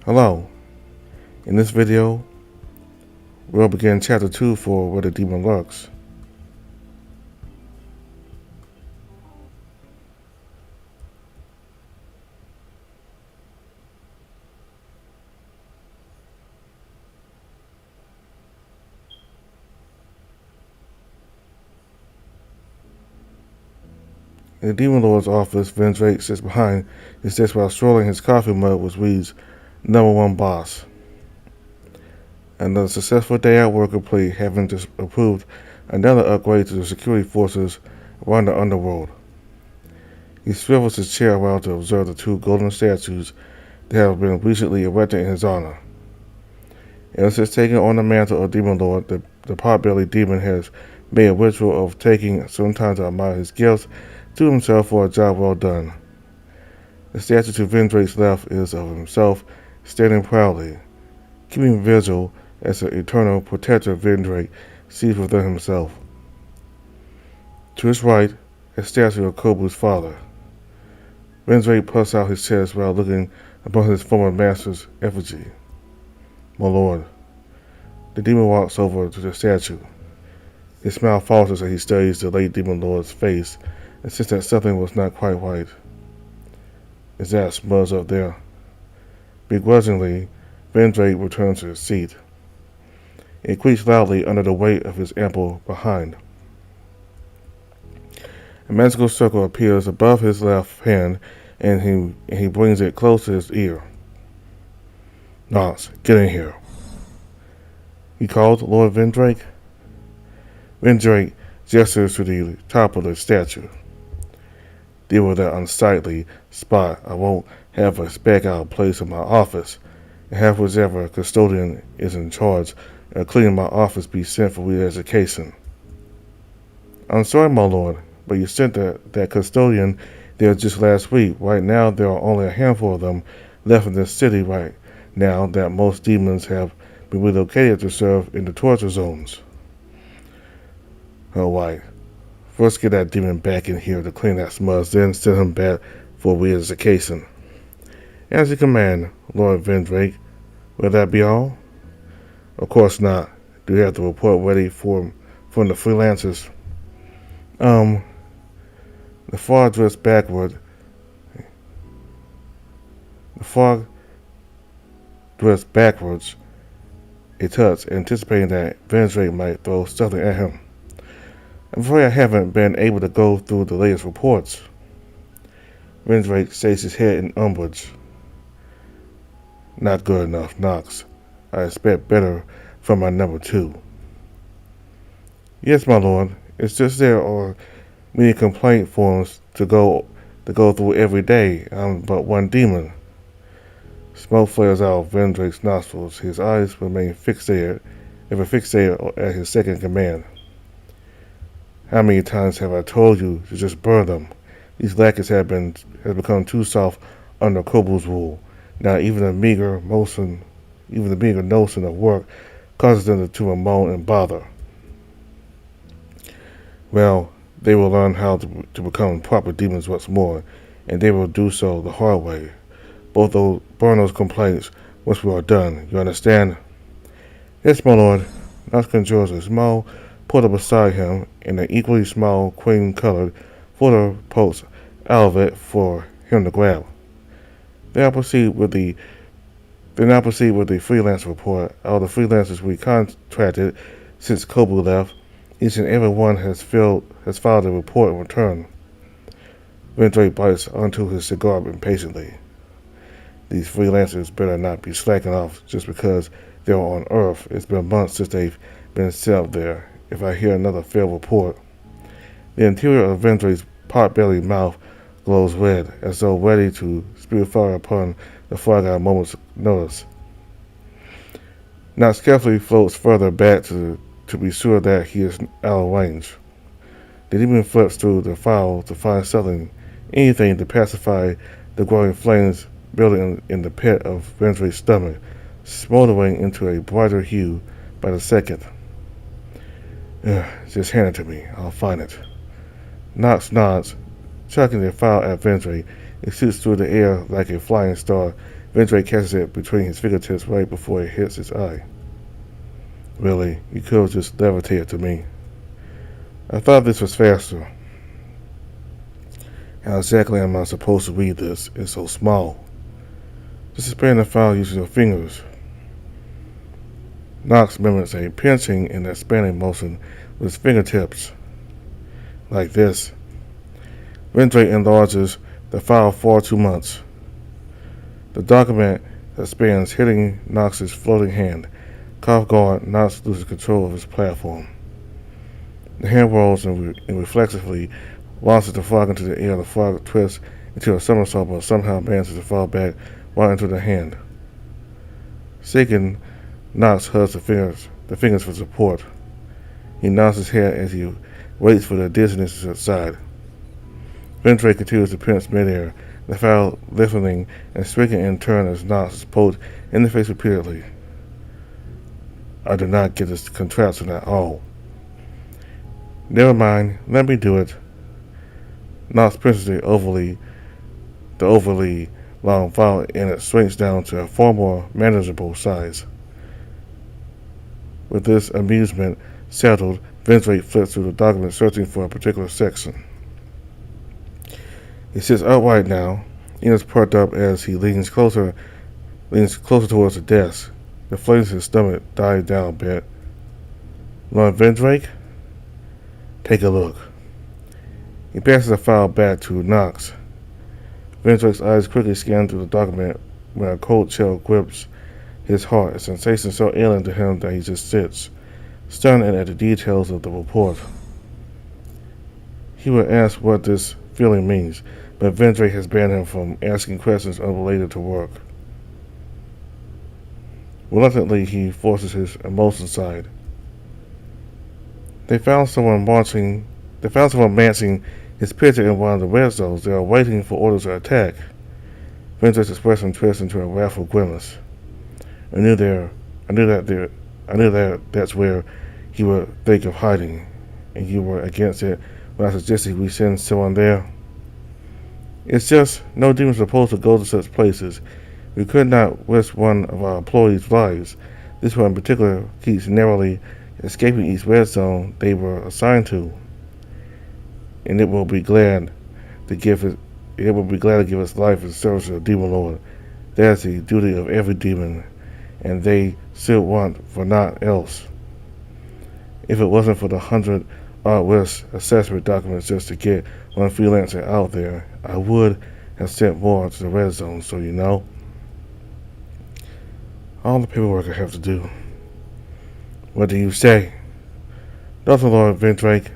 Hello, in this video, we'll begin chapter 2 for Where the Demon Lurks. In the Demon Lord's office, Vendrake sits behind his desk while strolling his coffee mug with Reed's #1 boss. Another successful day at work complete, having just approved another upgrade to the security forces around the underworld. He swivels his chair around to observe the 2 golden statues that have been recently erected in his honor. Ever since taking on the mantle of Demon Lord, the pot-bellied demon has made a ritual of taking some time to admire his gifts to himself for a job well done. The statue to Vendrake's left is of himself standing proudly, keeping vigil as the eternal protector Vendrake sees within himself. To his right, a statue of Kobu's father. Vendrake puffs out his chest while looking upon his former master's effigy. My lord. The demon walks over to the statue. His smile falters as he studies the late demon lord's face and senses that something was not quite right. Is that Smudge up there? Begrudgingly, Vendrake returns to his seat. It creaks loudly under the weight of his ample behind. A magical circle appears above his left hand, and he brings it close to his ear. Knox, get in here. He called Lord Vendrake. Vendrake gestures to the top of the statue. Deal with that unsightly spot. I won't have a speck out of place in my office, and have whichever custodian is in charge of cleaning my office be sent for re-education. I'm sorry, my lord, but you sent that custodian there just last week. Right now, there are only a handful of them left in this city right now that most demons have been relocated to serve in the torture zones. All right. First get that demon back in here to clean that smudge, then send him back for re-education. As you command, Lord Vendrake. Will that be all? Of course not. Do you have the report ready from the freelancers? The frog dressed backward. The frog dressed backwards a touch, anticipating that Vendrake might throw something at him. I'm afraid I haven't been able to go through the latest reports. Vendrake shakes his head in umbrage. Not good enough, Knox. I expect better from my #2. Yes, my lord. It's just there are many complaint forms to go through every day. I'm but one demon. Smoke flares out of Vendrake's nostrils. His eyes remain fixated at his second command. How many times have I told you to just burn them? These lackeys have become too soft under Kobu's rule. Now even the meager notion of work causes them to moan and bother. Well, they will learn how to become proper demons once more, and they will do so the hard way. Burn those complaints once we are done. You understand? Yes, my lord. Knox conjures a small portal beside him, and an equally small cream-colored folder pokes out of it for him to grab. They now proceed with the freelance report. All the freelancers we contracted since Kobu left, each and every one has filed a report in return. Vendrake bites onto his cigar impatiently. These freelancers better not be slacking off just because they're on Earth. It's been months since they've been set up there. If I hear another failed report. The interior of Vendrake's pot-bellied mouth glows red, as though ready to spew fire upon the frog at a moment's notice. Knox carefully floats further back to be sure that he is out of range. The demon flips through the file to find anything to pacify the growing flames building in the pit of Vendrake's stomach, smoldering into a brighter hue by the second. Just hand it to me. I'll find it. Knox nods, chucking the file at Vendrake. It shoots through the air like a flying star. Vendrake catches it between his fingertips right before it hits his eye. Really, you could have just levitated to me. I thought this was faster. How exactly am I supposed to read this? It's so small. Just expand the file using your fingers. Nox mimics a pinching and expanding motion with his fingertips. Like this. Vendrake enlarges the file far too much. The document expands, hitting Nox's floating hand. Caught guard, Nox loses control of his platform. The hand rolls and reflexively launches the frog into the air. The frog twists into a somersault but somehow manages to fall back right into the hand. Shaken, Nox hugs the fingers for support. He nods his head as he waits for the dizziness to subside. Vendrake continues to pinch midair, the file lifting and shrinking in turn as Nox is poked in the face repeatedly. I do not get this contraption at all. Never mind, let me do it. Nox pinches the overly long file and it shrinks down to a far more manageable size. With this amusement settled, Vendrake flips through the document searching for a particular section. He sits upright now, ears perked up as he leans closer towards the desk. The flames in his stomach die down a bit. Lord Vendrake? Take a look. He passes the file back to Nox. Vendrake's eyes quickly scan through the document when a cold chill grips his heart, a sensation so alien to him that he just sits, stunned at the details of the report. He would ask what this feeling means, but Vendrake has banned him from asking questions unrelated to work. Reluctantly, he forces his emotions aside. They found someone matching his picture in one of the red zones. They are waiting for orders to attack. Vendrake's expression twists into a wrathful grimace. I knew that's where he would think of hiding, and you were against it when I suggested we send someone there. It's just no demon supposed to go to such places. We could not risk one of our employees' lives. This one in particular keeps narrowly escaping each red zone they were assigned to, and it will be glad to give its life in service to the demon lord. That is the duty of every demon, and they still want for naught else. If it wasn't for the 100 risk assessment documents just to get one freelancer out there, I would have sent more to the red zone, so you know. All the paperwork I have to do. What do you say? Nothing, Lord Vendrake.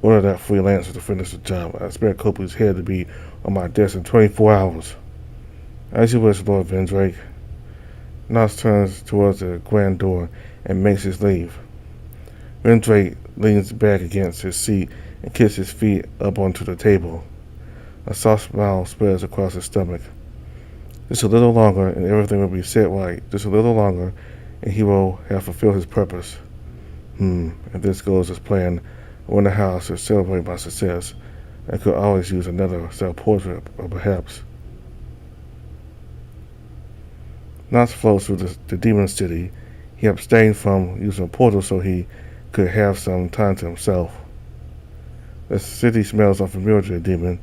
Order that freelancer to finish the job. I expect Copley's head to be on my desk in 24 hours. As you wish, Lord Vendrake. Nox turns towards the grand door and makes his leave. Vendrake leans back against his seat and kicks his feet up onto the table. A soft smile spreads across his stomach. Just a little longer and everything will be set right. Just a little longer and he will have fulfilled his purpose. If this goes as planned, I wonder how I should celebrate my success. I could always use another self-portrait, or perhaps. Nox flows through the demon city. He abstained from using a portal so he could have some time to himself. The city smells unfamiliar to the demon,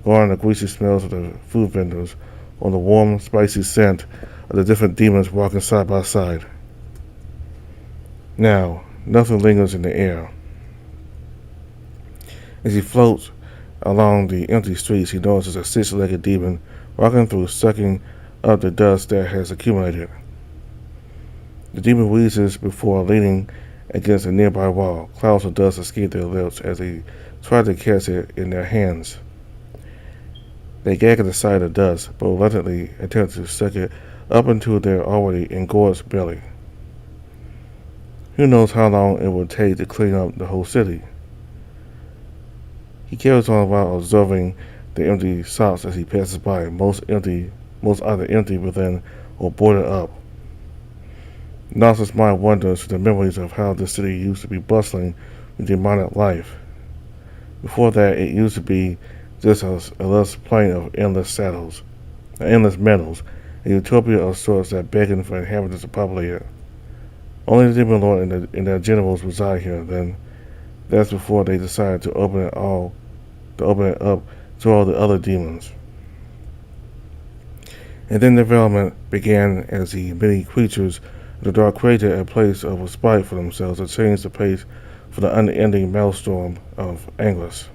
going the greasy smells of the food vendors, or the warm, spicy scent of the different demons walking side by side. Now, nothing lingers in the air. As he floats along the empty streets, he notices a six-legged demon walking through, sucking up the dust that has accumulated. The demon wheezes before leaning against a nearby wall. Clouds of dust escape their lips as they try to catch it in their hands. They gag at the sight of dust, but reluctantly attempt to suck it up into their already engorged belly. Who knows how long it will take to clean up the whole city? He carries on while observing the empty shops as he passes by, most either empty within or boarded up. Nox's mind wanders to the memories of how the city used to be bustling with demonic life. Before that, it used to be just a lush plain of endless metals, a utopia of sorts that beckoned for inhabitants to populate it. Only the demon lord and their generals reside here. Then that's before they decided to open it up to all the other demons. And then development began as the many creatures of the dark created a place of respite for themselves to change the pace for the unending maelstrom of Angus.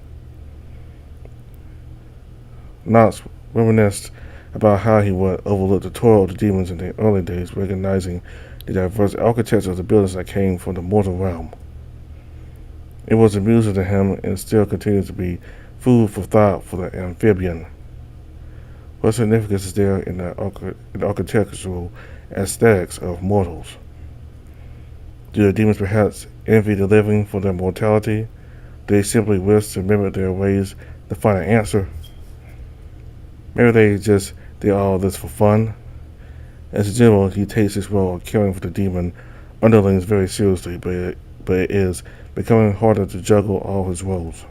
Knox reminisced about how he would overlook the toil of the demons in the early days, recognizing the diverse architecture of the buildings that came from the mortal realm. It was amusing to him and still continues to be food for thought for the amphibian. What significance is there in the architectural aesthetics of mortals? Do the demons perhaps envy the living for their mortality? Do they simply wish to mimic their ways to find an answer? Maybe they all this for fun. As a general, he takes his role of caring for the demon underlings very seriously, but it is becoming harder to juggle all his roles.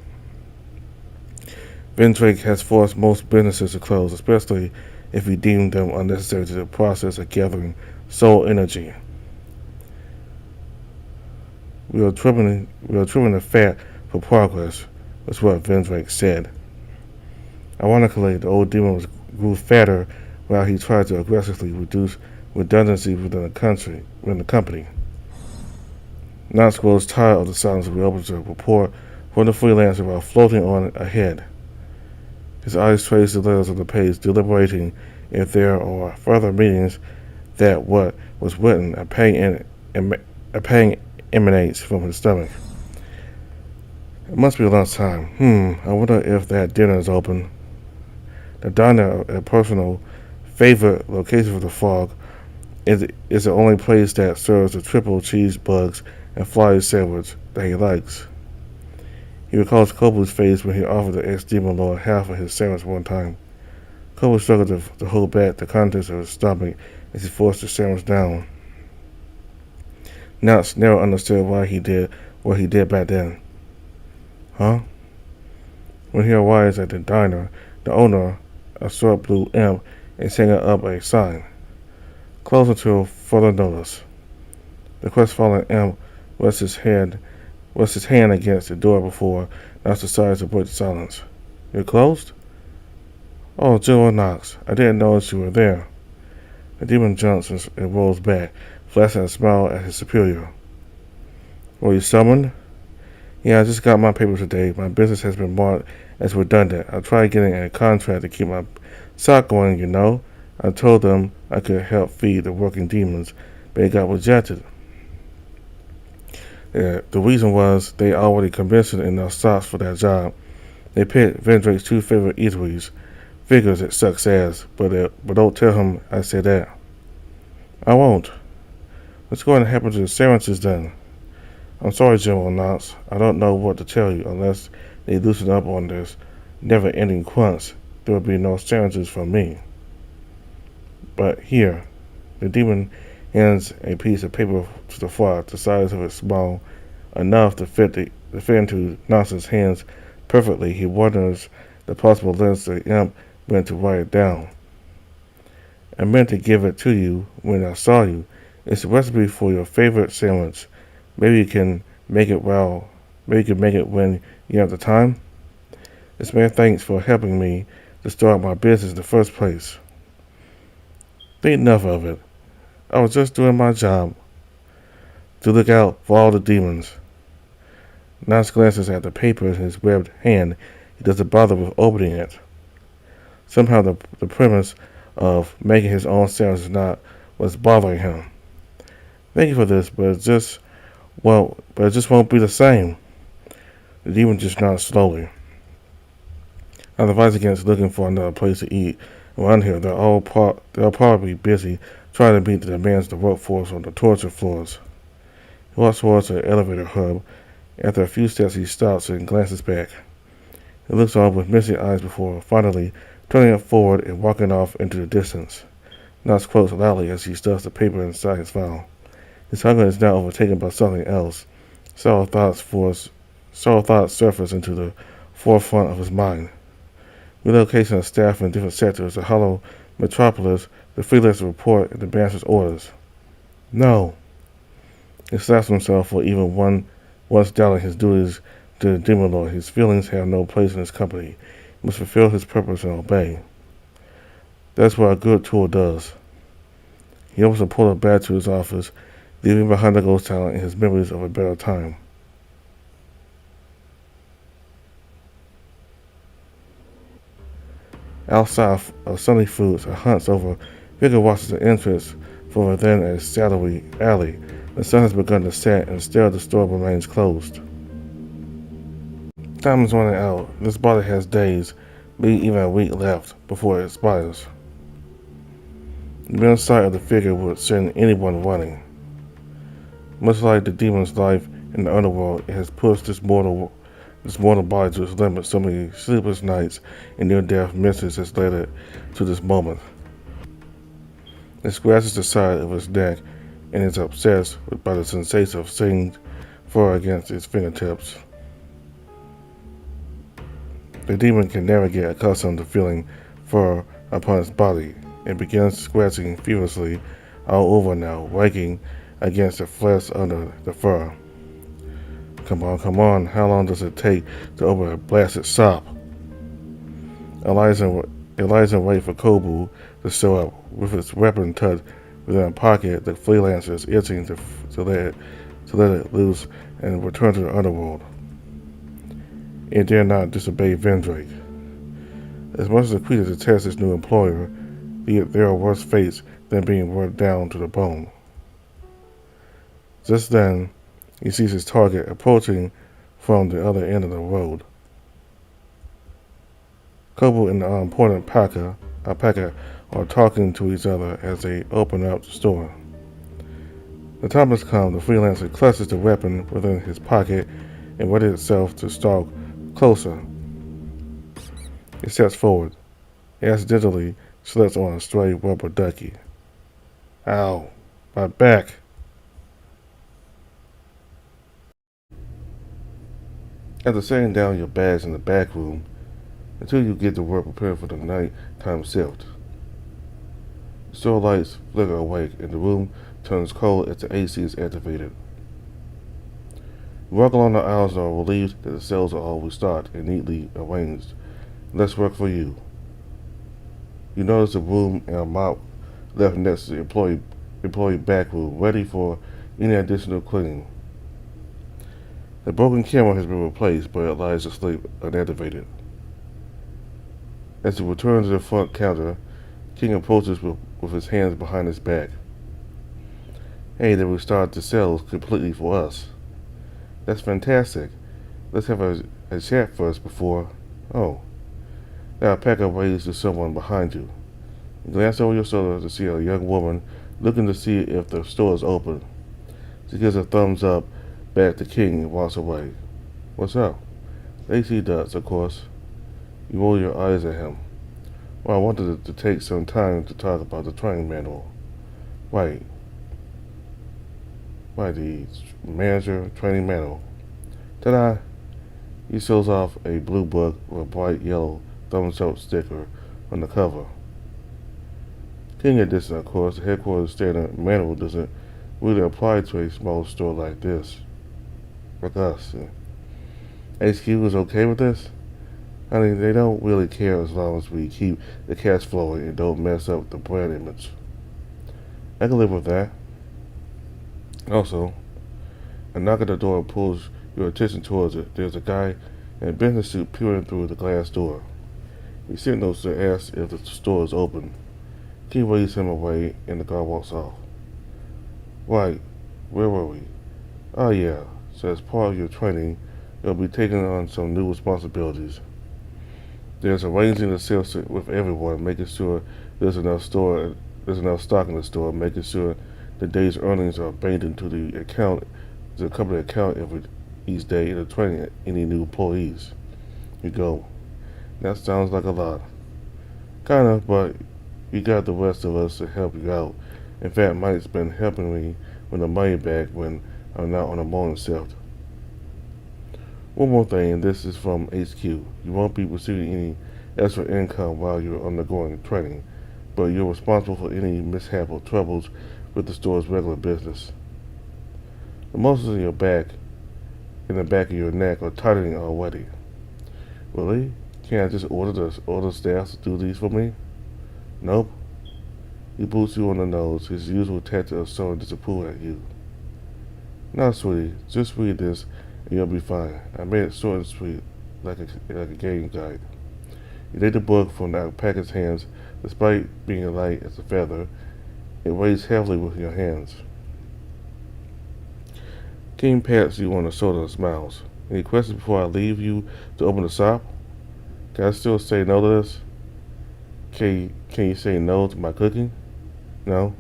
Vendrake has forced most businesses to close, especially if he deemed them unnecessary to the process of gathering soul energy. We are trimming the fat for progress, was what Vendrake said. Ironically, the old demon grew fatter while he tried to aggressively reduce redundancy within the company. Knox grows tired of the silence and reopens a report from the freelancer while floating on ahead. His eyes trace the letters of the page, deliberating if there are further meanings that what was written. A pang emanates from his stomach. It must be lunchtime. I wonder if that dinner is open. The diner, a personal favorite location for the Fog, is the only place that serves the triple cheese bugs and fly sandwich that he likes. He recalls Kobu's face when he offered the ex-demon lord half of his sandwich one time. Kobu struggled to hold back the contents of his stomach as he forced the sandwich down. Knox never understood why he did what he did back then. Huh? When he arrives at the diner, the owner, a short blue imp, is hanging up a sign. Close until further notice. The crestfallen imp rests his hand against the door before Knox decides to break the silence. You're closed? Oh, General Knox, I didn't notice you were there. The demon jumps and rolls back, flashing a smile at his superior. Were you summoned? Yeah, I just got my papers today. My business has been marked as redundant. I tried getting a contract to keep my stock going, you know. I told them I could help feed the working demons, but it got rejected. The reason was they already commissioned enough stocks for that job. They picked Vendrake's two favorite eateries. Figures it sucks ass, but don't tell him I said that. I won't. Let's go ahead and happen to the sandwiches then. I'm sorry, General Knox. I don't know what to tell you unless they loosen up on this never-ending crunch. There will be no sandwiches from me. But here, the demon hands a piece of paper to the Fog, the size of it small enough to fit into Knox's hands perfectly. He wonders the possible lengths the imp went to write it down. I meant to give it to you when I saw you. It's a recipe for your favorite sandwich. Maybe you can make it when you have the time. This man thanks for helping me to start my business in the first place. Think enough of it. I was just doing my job. To look out for all the demons. Knox glances at the paper in his webbed hand. He doesn't bother with opening it. Somehow the premise of making his own sandwich is not what's bothering him. Thank you for this, but it just won't be the same. The demon just nods slowly. I'd advise against looking for another place to eat around here. They'll probably be busy trying to meet the demands of the workforce on the torture floors. He walks towards the elevator hub. After a few steps, he stops and glances back. He looks on with misty eyes before finally turning it forward and walking off into the distance. Knox quotes loudly as he stuffs the paper inside his file. His hunger is now overtaken by something else. Several thoughts surface into the forefront of his mind. Relocation of staff in different sectors, a hollow Metropolis, the freelancer report and the master's orders. No! He slaps himself for even once doubting his duties to the demon lord. His feelings have no place in his company. He must fulfill his purpose and obey. That's what a good tool does. He opens the portal back to his office, leaving behind the ghost town and his memories of a better time. Outside of Sunny Foods, a hunts over, Vigor watches the entrance for within a shadowy alley. The sun has begun to set and still the store remains closed. Time is running out. This body has days, maybe even a week left before it expires. The mere sight of the figure would send anyone running. Much like the demon's life in the underworld, it has pushed this mortal body to its limit. So many sleepless nights and near-death misses has led it to this moment. It scratches the side of its neck and is obsessed by the sensation of seeing fur against its fingertips. The demon can never get accustomed to feeling fur upon its body. It begins scratching furiously all over now, raking against the flesh under the fur. Come on, how long does it take to open a blasted shop? Eliza wait for Kobu to show up. With its weapon tucked within a pocket, the freelancer is itching to let it loose and return to the underworld. It dare not disobey Vendrake. As much as the creature detests its new employer, there are worse fates than being worked down to the bone. Just then, he sees his target approaching from the other end of the road. Kobu and the unimportant alpaca are talking to each other as they open up the store. The time has come. The freelancer clutches the weapon within his pocket and readies itself to stalk closer. It steps forward. It accidentally slips on a stray rubber ducky. Ow, my back. After setting down your bags in the back room, until you get to work prepared for the nighttime shift. The store lights flicker awake and the room turns cold as the AC is activated. You walk along the aisles and are relieved that the shelves are always stocked and neatly arranged. Less work for you. You notice a broom and a mop left next to the employee back room, ready for any additional cleaning. The broken camera has been replaced, but it lies asleep unactivated. As he returns to the front counter, King approaches with his hands behind his back. Hey, they restarted the sales completely for us. That's fantastic. Let's have a chat first before... Oh. The alpaca waves to someone behind you. You glance over your shoulder to see a young woman looking to see if the store is open. She gives a thumbs up back to King and walks away. What's up? AC does, of course. You roll your eyes at him. Well, I wanted to take some time to talk about the training manual. Right, the manager training manual. Ta-da! He shows off a blue book with a bright yellow thumbs up sticker on the cover. King at this, of course, the headquarters standard manual doesn't really apply to a small store like this. Like us. HQ is okay with this? I mean, they don't really care as long as we keep the cash flowing and don't mess up the brand image. I can live with that. Also, a knock at the door pulls your attention towards it. There's a guy in a business suit peering through the glass door. He signals to ask if the store is open. He waves him away and the guy walks off. Right, where were we? Oh yeah, so as part of your training, you'll be taking on some new responsibilities. There's arranging the sales with everyone, making sure there's enough stock in the store, making sure the day's earnings are banked into the company account each day, and training any new employees. You go. That sounds like a lot. Kinda, but you got the rest of us to help you out. In fact, Mike's been helping me with the money back when I'm not on the morning shift. One more thing, and this is from HQ. You won't be receiving any extra income while you're undergoing training, but you're responsible for any mishap or troubles with the store's regular business. The muscles in the back of your neck, are tightening already. Really? Can't I just order the staff to do these for me? Nope. He boots you on the nose, his usual tattoo of showing disapproval at you. Now, sweetie, just read this and you'll be fine. I made it short and sweet, like a game guide. You take the book from the alpaca's hands. Despite being light as a feather, it weighs heavily with your hands. King pats you on the shoulder and smiles. Any questions before I leave you to open the shop? Can I still say no to this? Can you say no to my cooking? No?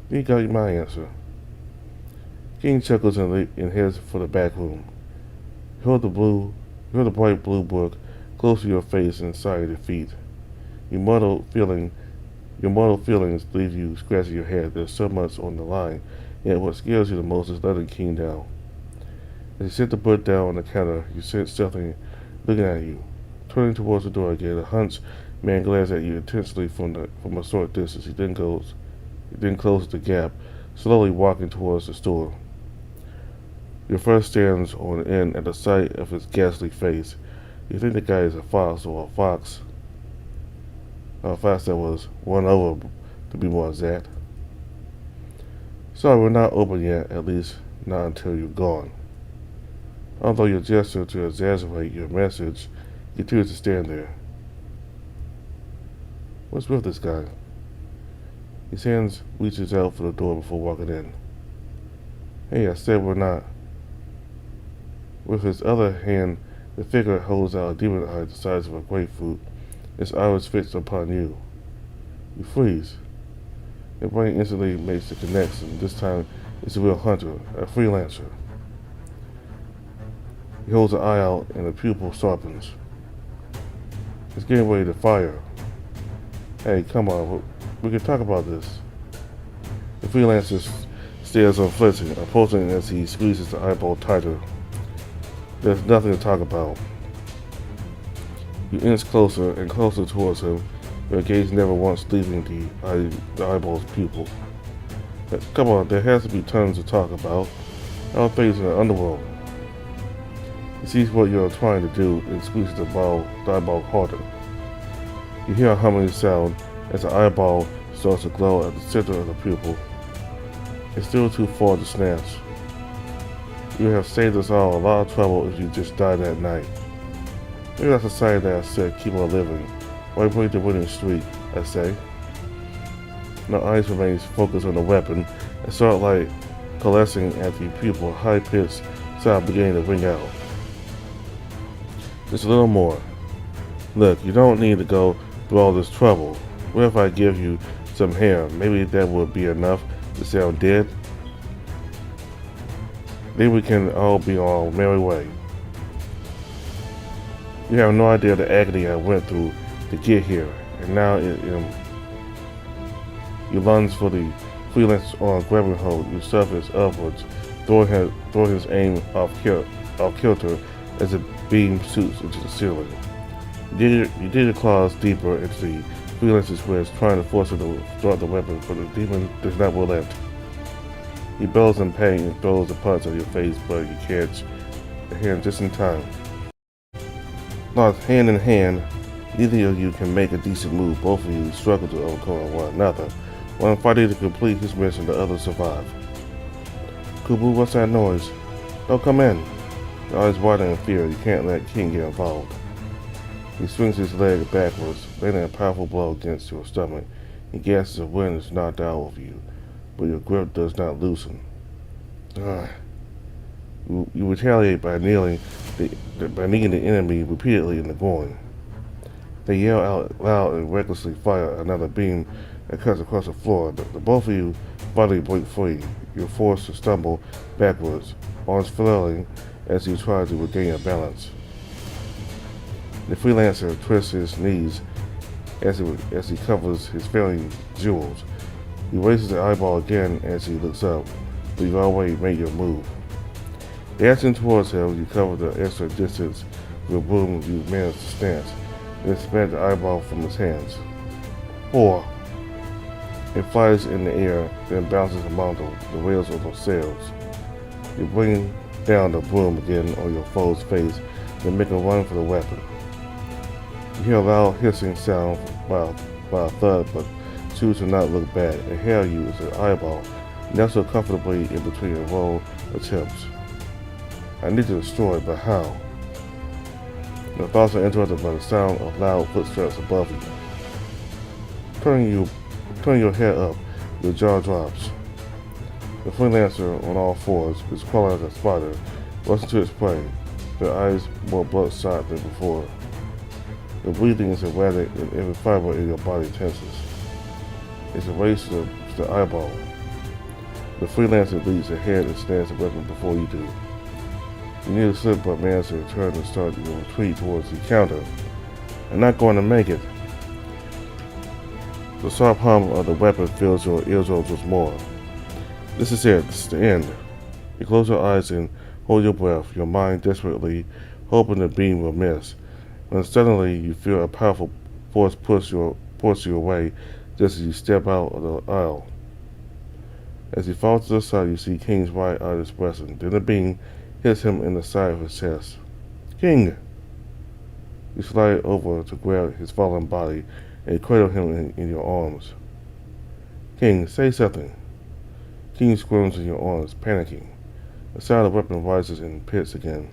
You got my answer. King chuckles and heads for the back room. You hold the bright blue book close to your face and sigh of defeat. Your mortal feelings leave you scratching your head. There's so much on the line, yet what scares you the most is letting King down. As you set the book down on the counter, you sense something looking at you. Turning towards the door again, a hunched man glares at you intensely from a short distance. He then closes the gap, slowly walking towards the store. Your first stands on end at the sight of his ghastly face. You think the guy is a fox or a fox. A fox that was run over, to be more exact. Sorry, we're not open yet, at least not until you're gone. Although your gesture to exaggerate your message, he continues to stand there. What's with this guy? His hands reaches out for the door before walking in. Hey, I said we're not. With his other hand, the figure holds out a demon eye the size of a grapefruit, its eyes fixed upon you. You freeze. Your brain instantly makes the connection. This time, it's a real hunter, a freelancer. He holds an eye out and the pupil sharpens. It's getting ready to fire. Hey, come on, we can talk about this. The freelancer stares unflinching, opposing as he squeezes the eyeball tighter. There's nothing to talk about. You inch closer and closer towards him, your gaze never once leaving the eyeball's pupil. Come on, there has to be tons to talk about. All things in the underworld. He sees what you're trying to do and squeezes the eyeball harder. You hear a humming sound as the eyeball starts to glow at the center of the pupil. It's still too far to snatch. You have saved us all a lot of trouble if you just died that night. Maybe that's a sign that I said keep on living. Why break the winning streak, I say. My eyes remains focused on the weapon and start like coalescing at the pupil. High-pitched sound beginning to ring out. Just a little more. Look, you don't need to go through all this trouble. What if I give you some hair? Maybe that would be enough to sound dead? Then we can all be on our merry way. You have no idea the agony I went through to get here, and now you lunge for the freelancer's arm, grabbing hold. You surface upwards, throwing his aim off kilter as the beam shoots into the ceiling. You dig your claws deeper into the freelancer's wrist, trying to force him to drop the weapon, but the demon does not relent. He bellows in pain and throws a punch at your face, but you catch the hand just in time. Locked hand in hand, neither of you can make a decent move. Both of you struggle to overcome one another. One fighting to complete his mission, the other survive. Kubu, what's that noise? Don't come in. Your eyes widen in fear. You can't let King get involved. He swings his leg backwards, landing a powerful blow against your stomach. He gasps as wind is knocked out of you, but your grip does not loosen. You retaliate by kneeing the enemy repeatedly in the groin. They yell out loud and recklessly fire another beam that cuts across the floor. The both of you finally break free. You're forced to stumble backwards, arms flailing as you try to regain your balance. The freelancer twists his knees as he covers his failing jewels. He raises the eyeball again as he looks up, but you've already made your move. Dashing towards him, you cover the extra distance with a broom you manage to stance, then smack the eyeball from his hands. 4. It flies in the air, then bounces among the rails of the sails. You bring down the broom again on your foe's face, then make a run for the weapon. You hear a loud hissing sound by a thud, but choose to not look back. Ahead of you is an eyeball, nestled comfortably in between a row of chips. I need to destroy it, but how? Your thoughts are interrupted by the sound of loud footsteps above you. Turning your head up, your jaw drops. The freelancer on all fours, is crawling as a spider, rushes to its prey, their eyes more bloodshot than before. The breathing is erratic and every fiber in your body tenses. It's a race to the eyeball. The freelancer leads ahead and stands the weapon before you do. You need to slip but manage to turn and start your retreat towards the counter. I'm not going to make it. The sharp hum of the weapon fills your eardrums with more. This is it. This is the end. You close your eyes and hold your breath, your mind desperately hoping the beam will miss. When suddenly you feel a powerful force push you away just as you step out of the aisle. As you fall to the side, you see King's right eye expressing. Then the beam hits him in the side of his chest. King! You slide over to grab his fallen body and cradle him in your arms. King, say something. King squirms in your arms, panicking. The sound of the weapon rises and pits again.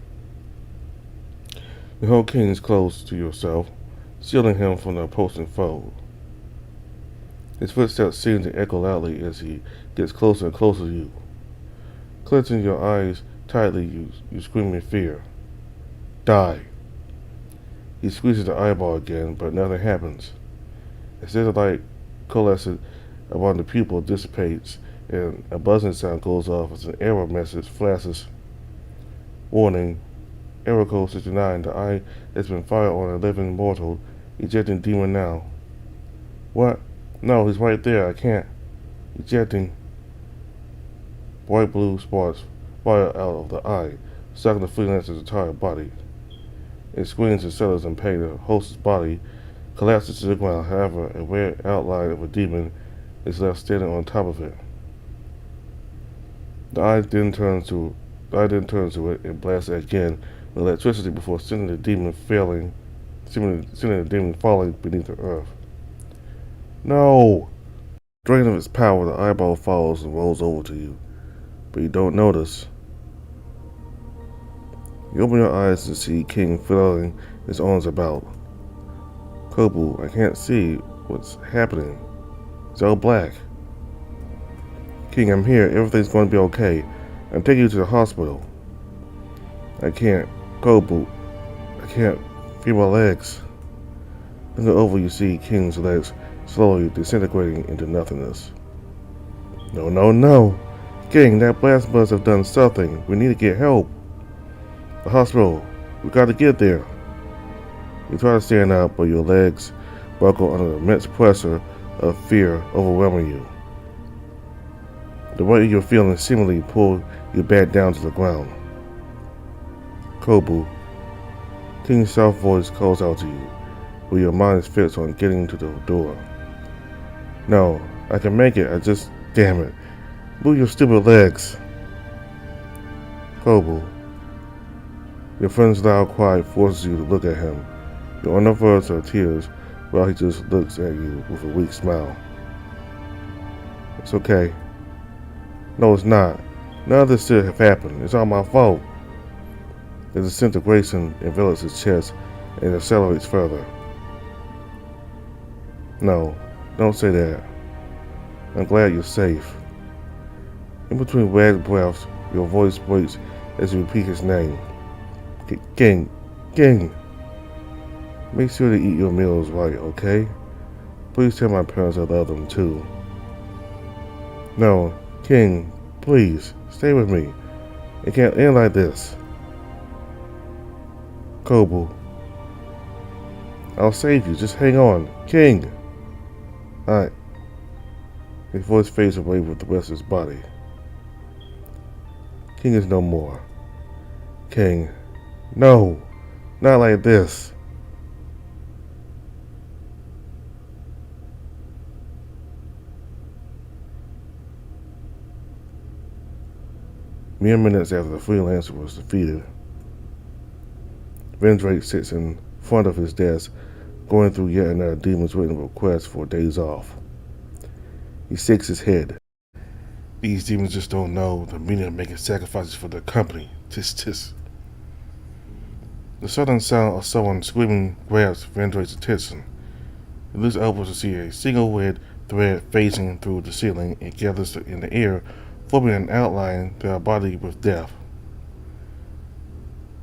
You hold King close to yourself, shielding him from the approaching foe. His footsteps seem to echo loudly as he gets closer and closer to you. Clenching your eyes tightly, you scream in fear. Die! He squeezes the eyeball again, but nothing happens. Instead, the light coalesces around the pupil dissipates, and a buzzing sound goes off as an error message flashes. Warning, error code 69, the eye has been fired on a living mortal, ejecting demon now. What? No, he's right there, I can't. Ejecting. Bright blue sparks fire out of the eye, sucking the freelancer's entire body. It screams and settles in pain. The host's body collapses to the ground. However, a red outline of a demon is left standing on top of it. The eye then turns to it and blasts it again with electricity before sending the demon falling beneath the earth. No! Drained of its power, the eyeball falls and rolls over to you, but you don't notice. You open your eyes and see King flailing his arms about. Kobu, I can't see what's happening. It's all black. King, I'm here. Everything's going to be okay. I'm taking you to the hospital. I can't. Kobu, I can't feel my legs. Looking over, you see King's legs slowly disintegrating into nothingness. No, no, no. King, that blast must have done something. We need to get help. The hospital. We got to get there. You try to stand up, but your legs buckle under the immense pressure of fear overwhelming you. The weight you're feeling seemingly pull you back down to the ground. Kobu. King's soft voice calls out to you, but your mind is fixed on getting to the door. No, I can make it. Damn it. Move your stupid legs. Kobu. Your friend's loud cry forces you to look at him. You're on the verge of tears while he just looks at you with a weak smile. It's okay. No, it's not. None of this should have happened. It's all my fault. The disintegration envelops his chest and accelerates further. No, don't say that. I'm glad you're safe. In between ragged breaths, your voice breaks as you repeat his name. King. Make sure to eat your meals right, okay? Please tell my parents I love them too. No, King, please, stay with me. It can't end like this. Kobu. I'll save you, just hang on. King! His voice fades away with the rest of his body. King is no more. King. No, not like this. Mere minutes after the freelancer was defeated, Vendrake sits in front of his desk, going through yet another demon's written request for days off. He shakes his head. These demons just don't know the meaning of making sacrifices for their company. Tis tis. The sudden sound of someone screaming grabs Vendrake's attention. He looks over to see a single red thread phasing through the ceiling and gathers in the air, forming an outline that are bodied with death.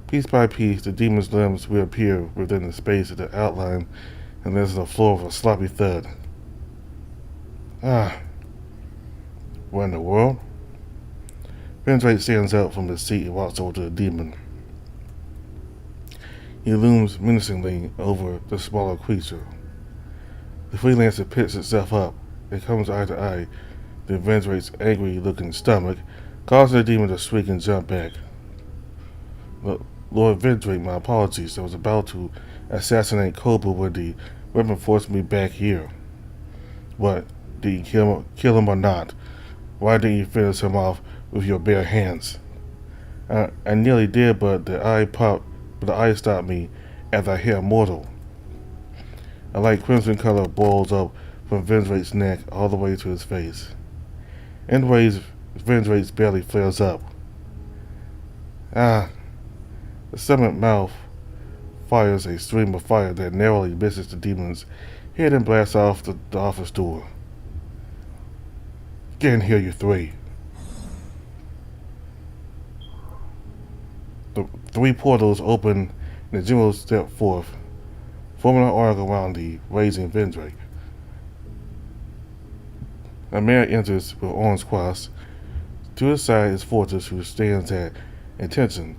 Piece by piece, the demon's limbs reappear within the space of the outline, and there's the floor of a sloppy thud. Ah. What in the world? Vendrake stands up from his seat and walks over to the demon. He looms menacingly over the smaller creature. The freelancer picks itself up and comes eye to eye. Then Vendrake's angry-looking stomach causes the demon to shriek and jump back. Lord Vendrake, my apologies. I was about to assassinate Cobra when the weapon forced me back here. What? Did you kill him or not? Why didn't you finish him off with your bare hands? I nearly did, but the eye stopped me as I hit a mortal. A light crimson color boils up from Vendrake's neck all the way to his face. Endways, Vendrake's belly flares up. Ah! The stomach mouth fires a stream of fire that narrowly misses the demon's head and blasts off the office door. Get in here, you three. The three portals open and the generals step forth, forming an arc around the raging Vendrake. A mayor enters with arms crossed. To his side is Fortress, who stands at attention.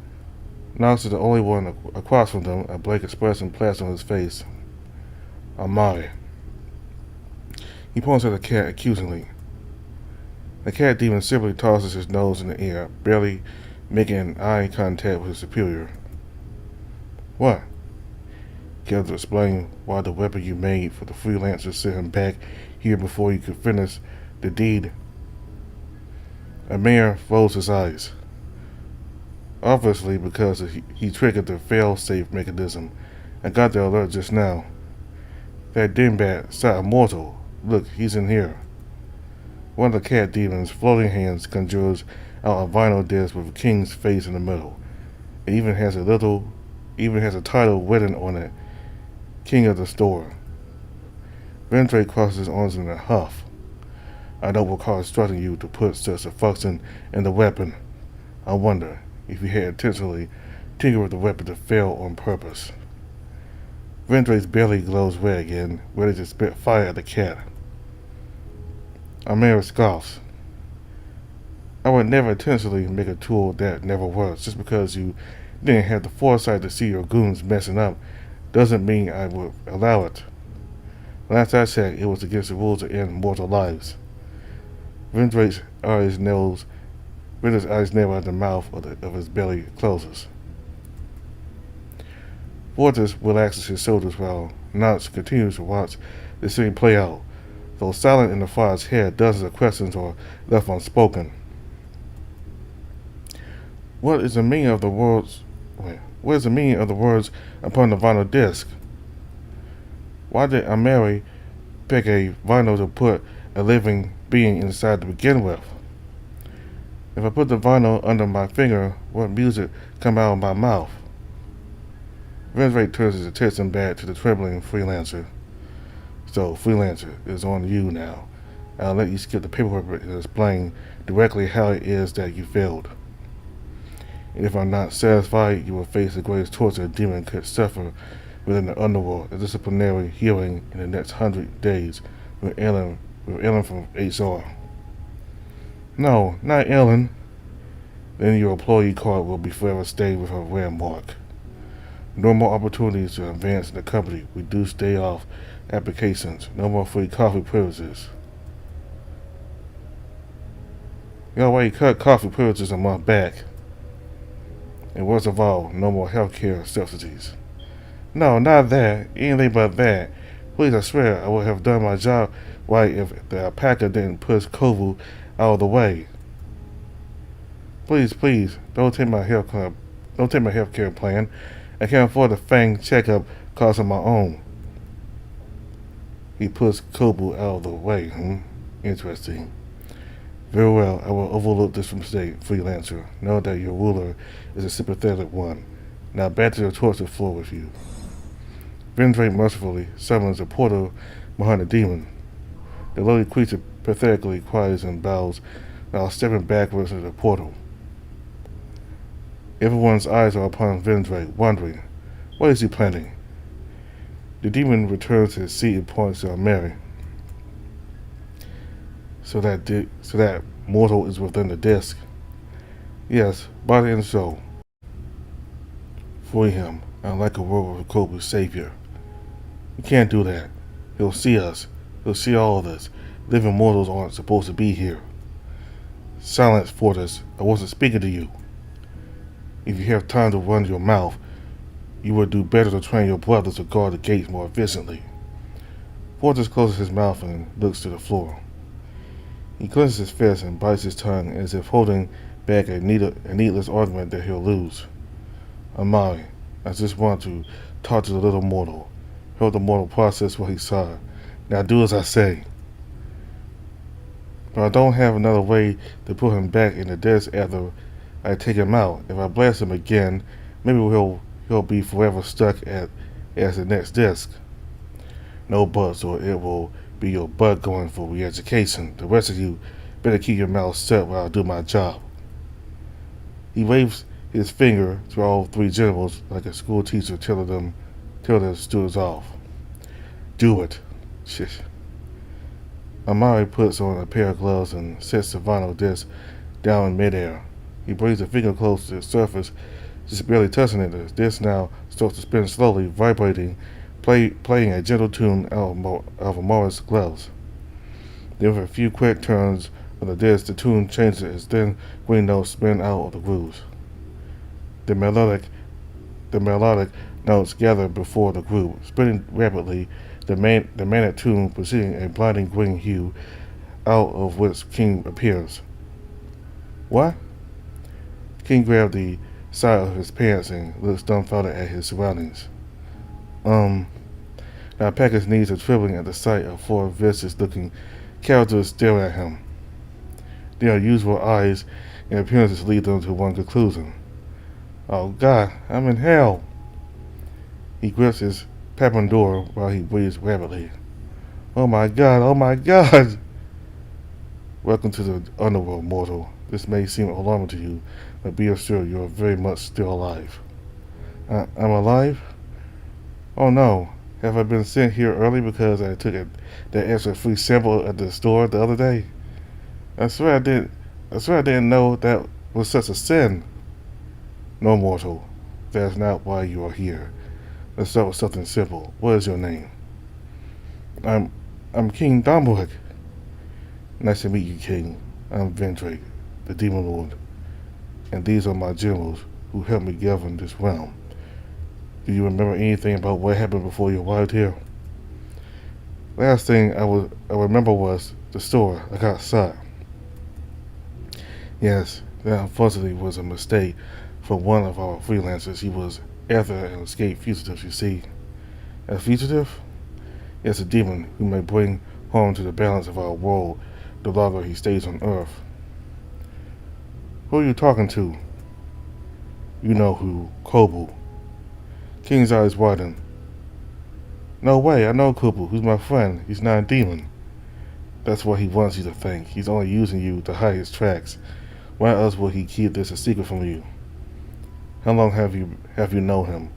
Knox is the only one across from them, a blank expression plastered on his face. Amari. He points at the cat accusingly. The cat demon simply tosses his nose in the air, barely making eye contact with his superior. What? Care to explain why the weapon you made for the freelancer sent him back here before you could finish the deed? A mayor rolls his eyes. Obviously because he triggered the fail-safe mechanism and got the alert just now. That dingbat shot a mortal. Look, he's in here. One of the cat demon's floating hands conjures out a vinyl disc with a king's face in the middle. It even has a title written on it, King of the Store. Vendrake crosses his arms in a huff. I don't recall instructing you to put such a function in the weapon. I wonder if you had intentionally tinkered with the weapon to fail on purpose. Vendrake's belly glows red again, ready to spit fire at the cat. Amara scoffs. I would never intentionally make a tool that never works. Just because you didn't have the foresight to see your goons messing up doesn't mean I would allow it. Last I checked, it was against the rules to end mortal lives. Vendrake's eyes narrow as the mouth of his belly closes. Fortress relaxes his shoulders while Knox continues to watch the scene play out. Though silent in the fire's head, dozens of questions are left unspoken. What is the meaning of the words upon the vinyl disc? Why did Amari pick a vinyl to put a living being inside to begin with? If I put the vinyl under my finger, what music come out of my mouth? Vendrake turns his attention back to the trembling freelancer. So, freelancer, it's on you now. I'll let you skip the paperwork and explain directly how it is that you failed. And if I'm not satisfied, you will face the greatest torture a demon could suffer within the underworld, a disciplinary hearing in the next 100 days with Ellen from HR. No, not Ellen. Then your employee card will be forever stayed with her landmark. No more opportunities to advance in the company, reduced day off applications, no more free coffee privileges. You already cut coffee privileges a month back. And worst of all, no more healthcare subsidies. No, not that. Anything but that. Please, I swear I would have done my job right if the alpaca didn't push Kovu out of the way. Please, don't take my health club. Don't take my health care plan. I can't afford a fang checkup cost of my own. He puts Kobu out of the way, Interesting. Very well, I will overlook this mistake, freelancer. Know that your ruler is a sympathetic one. Now back to the torture floor with you. Vendrake mercifully summons a portal behind the demon. The lowly creature pathetically quiets and bows, now stepping backwards into the portal. Everyone's eyes are upon Vendrake, wondering, what is he planning? The demon returns to his seat and points to Mary. So that mortal is within the disc. Yes, body and soul. Free him, unlike a world with Kobu's savior. You can't do that. He'll see us. He'll see all of us. Living mortals aren't supposed to be here. Silence, Fortis. I wasn't speaking to you. If you have time to run your mouth, you would do better to train your brothers to guard the gates more efficiently. Fortis closes his mouth and looks to the floor. He clenches his fist and bites his tongue as if holding back a needless argument that he'll lose. Amari, I just want to talk to the little mortal. Help the mortal process what he saw. Now do as I say. But I don't have another way to put him back in the desk after I take him out. If I blast him again, maybe he'll be forever stuck as the next disc. No buts, or it will be your butt going for re-education. The rest of you better keep your mouth shut while I do my job. He waves his finger to all three generals like a school teacher telling the students off. Do it. Shit. Amari puts on a pair of gloves and sets the vinyl disc down in midair. He brings a finger close to the surface, just barely touching it. The disc now starts to spin slowly, vibrating, playing a gentle tune out of Amari's gloves. Then with a few quick turns of the disc, the tune changes as thin green notes spin out of the grooves. The melodic notes gather before the group, spinning rapidly, the manic tune preceding a blinding green hue, out of which King appears. What? King grabbed the side of his pants and looks dumbfounded at his surroundings. Now Packer's knees are trembling at the sight of four vicious-looking characters staring at him. Their unusual eyes and appearances lead them to one conclusion. Oh God, I'm in hell. He grips his papandor while he breathes rapidly. Oh my God, oh my God! Welcome to the underworld, mortal. This may seem alarming to you, but be assured you are very much still alive. I'm alive? Oh no, have I been sent here early because I took that extra free sample at the store the other day? I swear I didn't know that was such a sin. No, mortal, that's not why you are here. Let's start with something simple. What is your name? I'm King Domwick. Nice to meet you, King. I'm Vendrake, the Demon Lord, and these are my generals who helped me govern this realm. Do you remember anything about what happened before you arrived here? Last thing I remember was the store. I got shot. Yes, that unfortunately was a mistake for one of our freelancers. He was after an escaped fugitive, you see. A fugitive? Yes, a demon who may bring harm to the balance of our world the longer he stays on Earth. Who are you talking to? You know who, Kobu. King's eyes widen. No way, I know Kobu. Who's my friend? He's not a demon. That's what he wants you to think. He's only using you to hide his tracks. Why else would he keep this a secret from you? How long have you known him?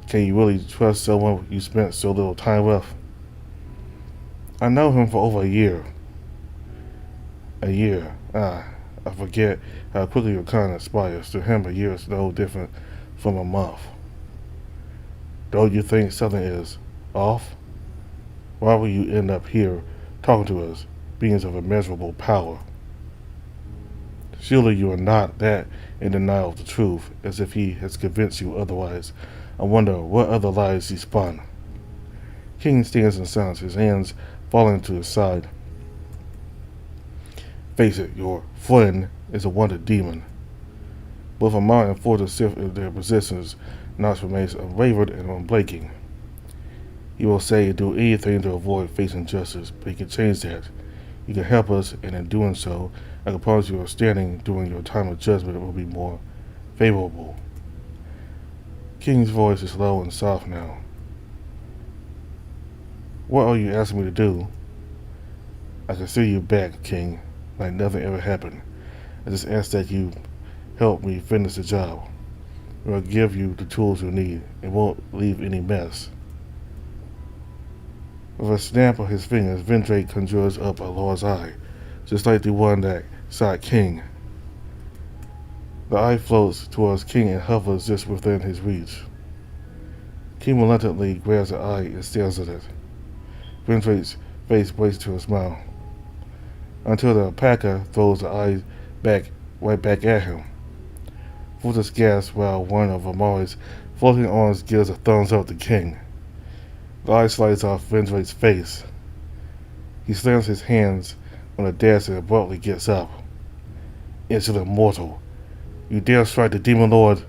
Can you really trust someone you spent so little time with? I know him for over a year. A year. I forget how quickly your kind expires. To him, a year is no different from a month. Don't you think something is off? Why would you end up here talking to us, beings of immeasurable power? Surely you are not that in denial of the truth, as if he has convinced you otherwise. I wonder what other lies he spun. King stands in silence, his hands falling to his side. Face it, your friend is a wanted demon. Both Amar and Fortress shift in their positions. Knox remains unwavered and unblinking. He will say and do anything to avoid facing justice, but he can change that. You can help us, and in doing so, I can promise your standing during your time of judgment will be more favorable. King's voice is low and soft now. What are you asking me to do? I can see you back, King, like nothing ever happened. I just ask that you help me finish the job. We'll give you the tools you need and won't leave any mess. With a snap of his fingers, Vendrake conjures up a large eye, just like the one that sought King. The eye floats towards King and hovers just within his reach. King reluctantly grabs the eye and stares at it. Vendrake's face breaks to a smile, until the alpaca throws the eye right back at him. Fortress gasps while one of Amari's floating arms gives a thumbs up to King. The eye slides off Vendrake's face. He slams his hands on the desk and abruptly gets up. Insolent mortal, you dare strike the demon lord?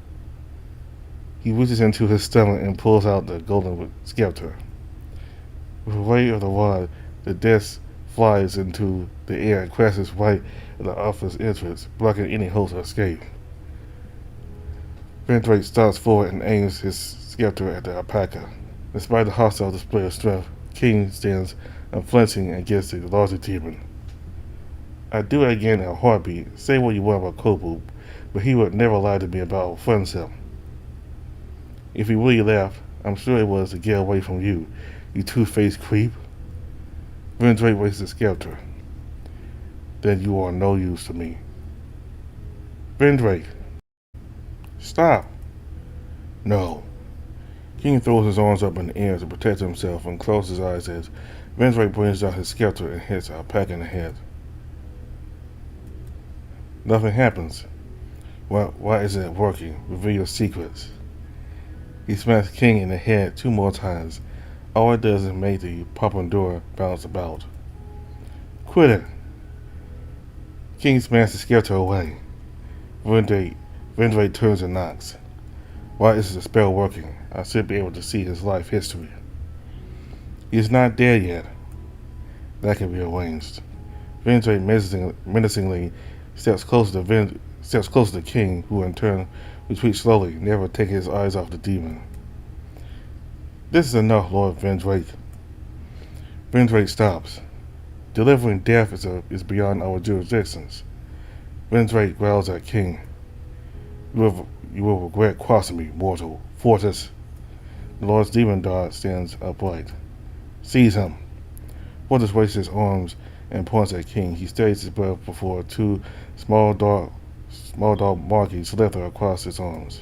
He reaches into his stomach and pulls out the golden scepter. With a wave of the rod, the desk flies into the air and crashes right at the office entrance, blocking any hope of escape. Vendrake stomps forward and aims his scepter at the alpaca. Despite the hostile display of strength, King stands unflinching against the larger demon. I'd do it again in a heartbeat. Say what you want about Kobu, but he would never lie to me about friendship. If he really left, I'm sure it was to get away from you, you two-faced creep. Vendrake raises the scepter. Then you are no use to me. Vendrake! Stop! No. King throws his arms up in the air to protect himself and closes his eyes as Vendrake brings down his scepter and hits Alpaca in the head. Nothing happens. Why isn't it working? Reveal your secrets. He smacks King in the head 2 more times. All it does is make the popping door bounce about. Quit it! King smacks the scepter away. Vendrake turns and knocks. Why isn't the spell working? I should be able to see his life history. He's not dead yet. That can be arranged. Vendrake menacingly steps closer to King, who in turn retreats slowly, never taking his eyes off the demon. This is enough, Lord Vendrake. Vendrake stops. Delivering death is beyond our jurisdictions. Vendrake growls at King. You will regret crossing me, mortal. Fortress. The Lord's demon dog stands upright. Seize him. Fortress raises his arms and points at King. He steadies his breath before 2 small dark markings slither across his arms.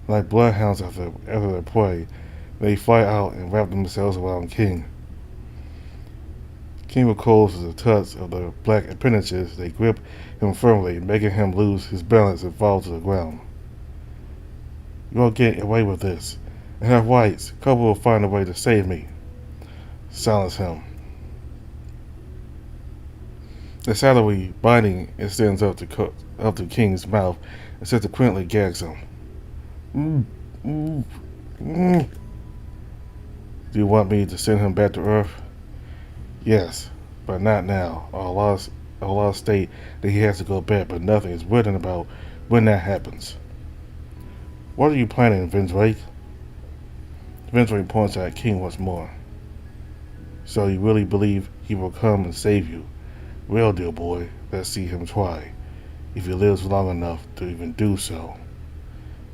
Like bloodhounds after their prey, they fly out and wrap themselves around King. King recoils to the touch of the black appendages. They grip him firmly, making him lose his balance and fall to the ground. You're getting away with this. I have rights. Kobu will find a way to save me. Silence him. The shadowy binding extends up to King's mouth and subsequently gags him. Do you want me to send him back to Earth? Yes, but not now. Our laws state that he has to go back, but nothing is written about when that happens. What are you planning, Vendrake? Vendrake points at King once more. So you really believe he will come and save you? Well, dear boy, let's see him try, if he lives long enough to even do so.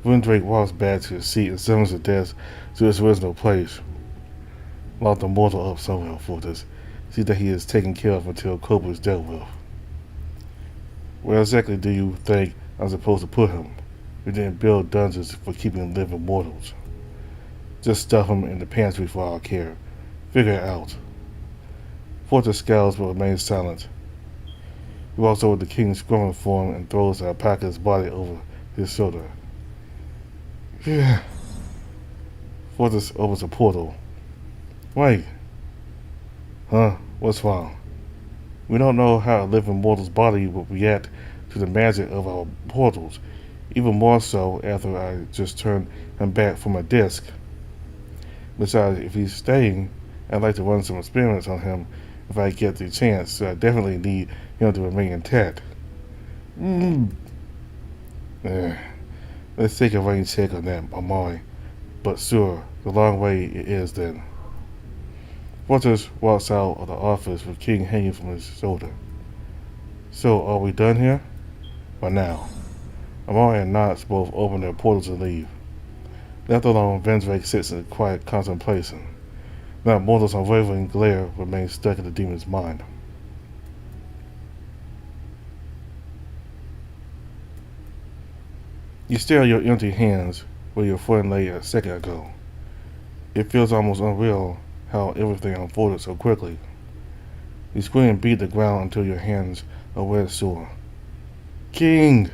Vendrake walks back to his seat and summons the desk to its original place. Lock the mortal up somewhere, Fortress. See that he is taken care of until Kobu is dealt with. Where exactly do you think I'm supposed to put him? We didn't build dungeons for keeping living mortals. Just stuff him in the pantry for our care. Figure it out. Fortress scowls but remains silent. He walks over to King's scrawling form and throws the alpaca's body over his shoulder. Yeah. Fortress opens a portal. Wait. Huh? What's wrong? We don't know how a living mortal's body will react to the magic of our portals, even more so after I just turned him back from a disc. Besides, if he's staying, I'd like to run some experiments on him if I get the chance, so I definitely need him to remain intact. Mm. Eh, let's take a rain check on that, Amari. But sure, the long way it is then. Walters walks out of the office with King hanging from his shoulder. So, are we done here? For now. Amari and Knox both open their portals and leave. Left alone, Vendrake sits in quiet contemplation. Not mortal's unwavering glare remains stuck in the demon's mind. You stare at your empty hands where your friend lay a second ago. It feels almost unreal how everything unfolded so quickly. You scream and beat the ground until your hands are red sore. King!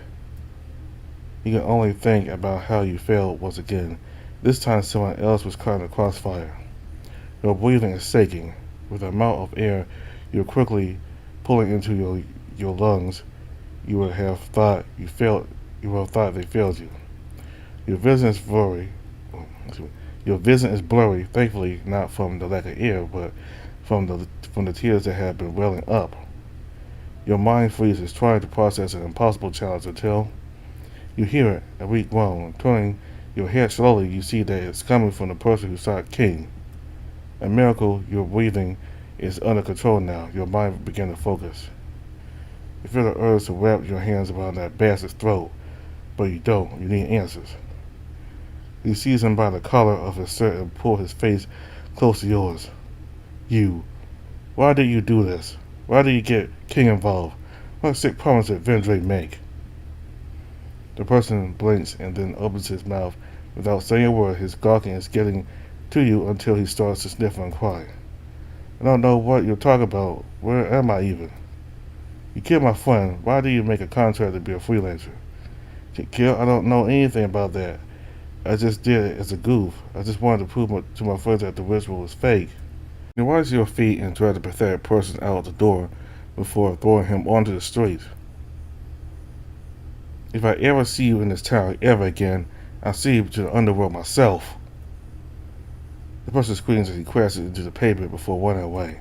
You can only think about how you failed once again. This time someone else was caught in the crossfire. Your breathing is shaking. With the amount of air you're quickly pulling into your lungs, you would have thought they failed you. Your vision is blurry. Your vision is blurry, thankfully not from the lack of air, but from the tears that have been welling up. Your mind freezes, trying to process an impossible challenge until you hear it, a weak groan. Turning your head slowly, you see that it's coming from the person who shot King. A miracle, your breathing is under control now. Your mind begins to focus. You feel the urge to wrap your hands around that bastard's throat, but you don't. You need answers. You seize him by the collar of his shirt and pull his face close to yours. You. Why did you do this? Why did you get King involved? What sick promise did Vendrake make? The person blinks and then opens his mouth without saying a word. His gawking is getting to you until he starts to sniff and cry. I don't know what you're talking about. Where am I even? You killed my friend. Why do you make a contract to be a freelancer? Kill? I don't know anything about that. I just did it as a goof. I just wanted to prove to my friends that the ritual was fake. You rise to your feet and drag the pathetic person out the door before throwing him onto the street. If I ever see you in this town ever again, I'll see you to the underworld myself. The person screams as he crashes into the pavement before running away.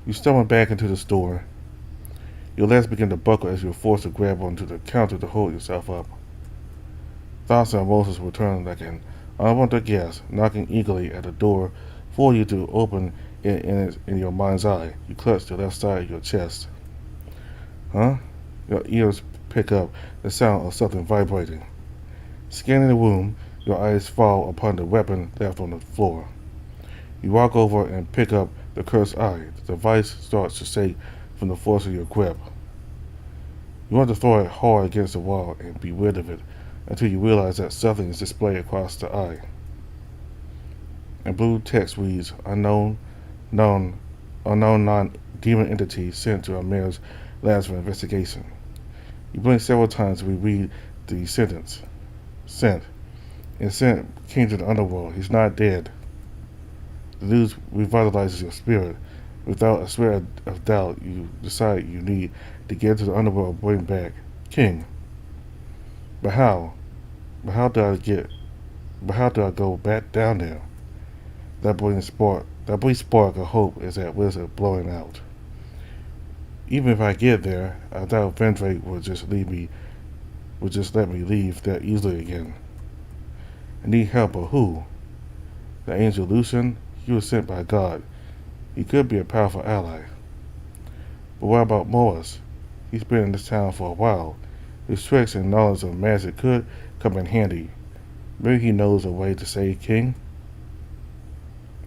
You stumble back into the store. Your legs begin to buckle as you're forced to grab onto the counter to hold yourself up. Thoughts and emotions return like an unwanted guest, knocking eagerly at the door for you to open it in your mind's eye. You clutch the left side of your chest. Huh? Your ears pick up the sound of something vibrating. Scanning the room, your eyes fall upon the weapon left on the floor. You walk over and pick up the cursed eye. The device starts to shake from the force of your grip. You want to throw it hard against the wall and be rid of it until you realize that something is displayed across the eye. A blue text reads, unknown non-demon entity sent to our mayor's labs for investigation. You blink several times to reread the sentence. Sent. And sent King to the underworld. He's not dead. The news revitalizes your spirit. Without a shred of doubt, you decide you need to get to the underworld and bring back King. But how? But how do I go back down there? That brief spark of hope is at risk of blowing out. Even if I get there, I doubt Vendrake will just let me leave that easily again. I need help, but who? The angel Lucian? He was sent by God. He could be a powerful ally. But what about Morris? He's been in this town for a while. His tricks and knowledge of magic could come in handy. Maybe he knows a way to save King.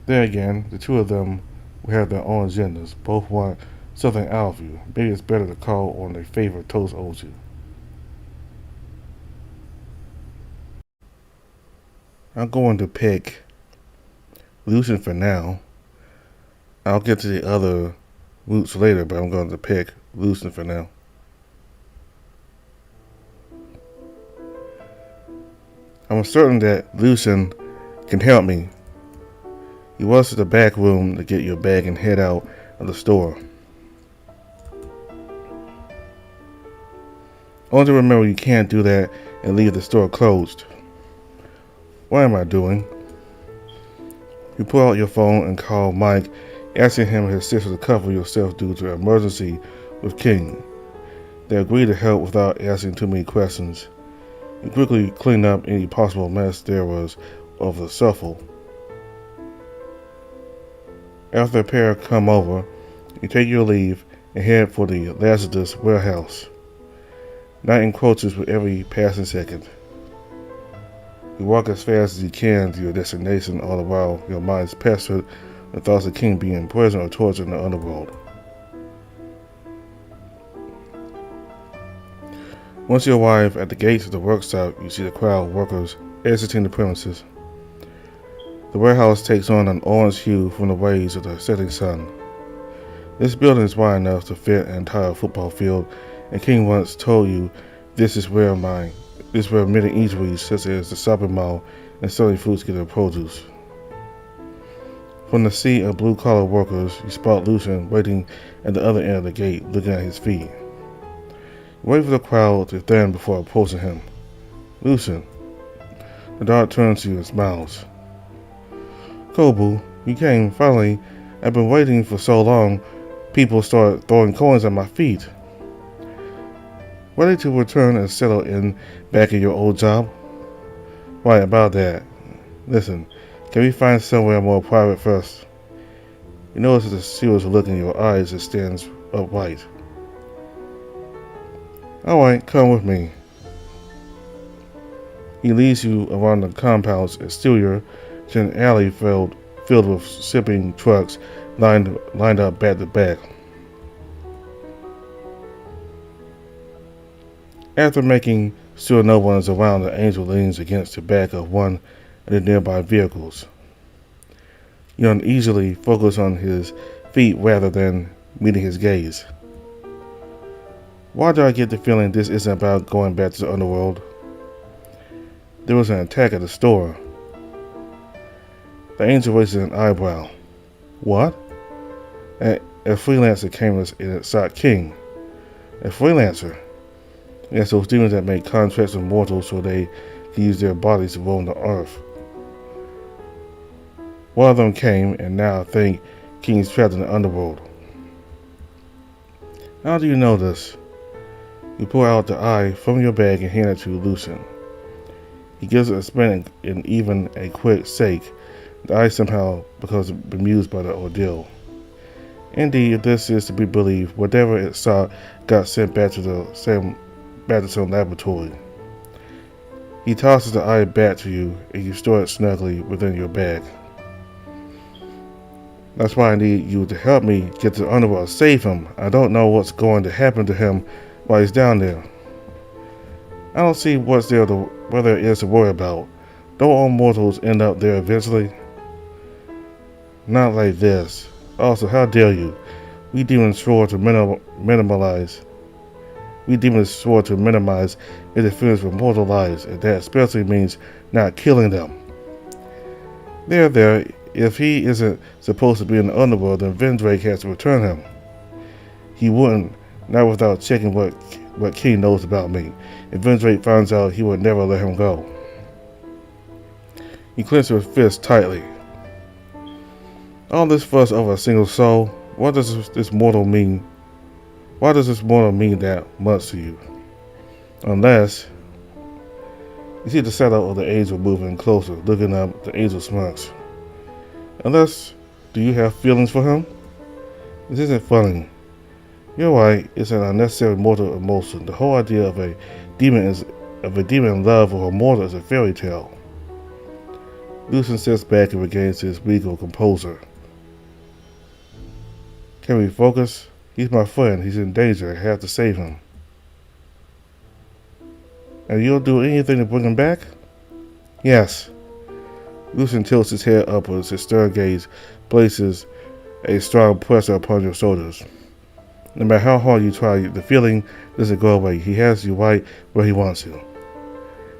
There again, the two of them will have their own agendas. Both want something out of you. Maybe it's better to call on a favor Toast owes you. I'm going to pick Lucian for now. I'll get to the other routes later, but I'm going to pick Lucian for now. I'm certain that Lucian can help me. You rush to the back room to get your bag and head out of the store. Only to remember you can't do that and leave the store closed. What am I doing? You pull out your phone and call Mike, asking him and his sister to cover yourself due to an emergency with King. They agree to help without asking too many questions. You quickly clean up any possible mess there was of the scuffle. After the pair come over, you take your leave and head for the Lazarus warehouse. Night encroaches with every passing second. You walk as fast as you can to your destination, all the while your mind is pestered with thoughts of King being imprisoned or tortured in the underworld. Once you arrive at the gates of the workshop, you see the crowd of workers exiting the premises. The warehouse takes on an orange hue from the rays of the setting sun. This building is wide enough to fit an entire football field, and King once told you this is where many eateries such as the shopping mall and selling foods get their produce. From the sea of blue-collar workers, you spot Lucian waiting at the other end of the gate, looking at his feet. You wait for the crowd to thin before approaching him. Lucian. The dog turns to you and smiles. Kobu, you came finally. I've been waiting for so long. People start throwing coins at my feet. Ready to return and settle in back at your old job? Right, about that. Listen, can we find somewhere more private first? You notice the serious look in your eyes that stands upright. Alright, come with me. He leads you around the compound's exterior to an alley filled with shipping trucks lined up back to back. After making sure no one is around, the angel leans against the back of one of the nearby vehicles. You uneasily focus on his feet rather than meeting his gaze. Why do I get the feeling this isn't about going back to the underworld? There was an attack at the store. The angel raises an eyebrow. What? A freelancer came and sought King. A freelancer? Yes, those demons that make contracts with mortals so they can use their bodies to roam the earth. One of them came, and now I think King's trapped in the underworld. How do you know this? You pull out the eye from your bag and hand it to Lucian. He gives it a spin and even a quick shake. The eye somehow becomes bemused by the ordeal. Indeed, if this is to be believed, whatever it saw got sent back to some laboratory. He tosses the eye back to you, and you store it snugly within your bag. That's why I need you to help me get to the underworld, save him. I don't know what's going to happen to him while he's down there. I don't see what there is to worry about. Don't all mortals end up there eventually? Not like this. Also, how dare you? We demons swore to minimize interference with mortal lives, and that especially means not killing them. There. If he isn't supposed to be in the underworld, then Vendrake has to return him. He wouldn't, not without checking what King knows about me. If Vendrake finds out, he would never let him go. He clenches his fist tightly. All this fuss over a single soul, what does this mortal mean? Why does this mortal mean that much to you? Unless you see the shadow of the angel moving closer, looking up, the angel smirks. Unless, do you have feelings for him? This isn't funny. You're right, it's an unnecessary mortal emotion. The whole idea of a demon in love with a mortal is a fairy tale. Lucian sits back and regains his regal composure. Can we focus? He's my friend. He's in danger. I have to save him. And you'll do anything to bring him back? Yes. Lucian tilts his head upwards. His stern gaze places a strong pressure upon your shoulders. No matter how hard you try, the feeling doesn't go away. He has you right where he wants you.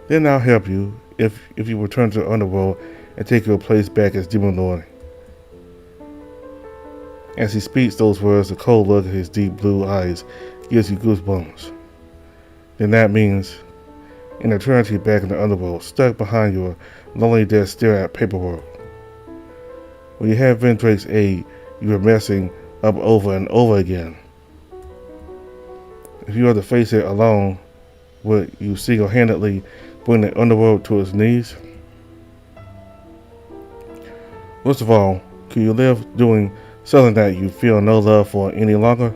Then I'll help you if you return to the underworld and take your place back as Demon Lord. As he speaks those words, the cold look in his deep blue eyes gives you goosebumps. Then that means an eternity back in the underworld, stuck behind your lonely desk staring at paperwork. When you have Vendrake's aid, you are messing up over and over again. If you are to face it alone, would you single-handedly bring the underworld to its knees? Worst of all, can you live doing something that you feel no love for any longer?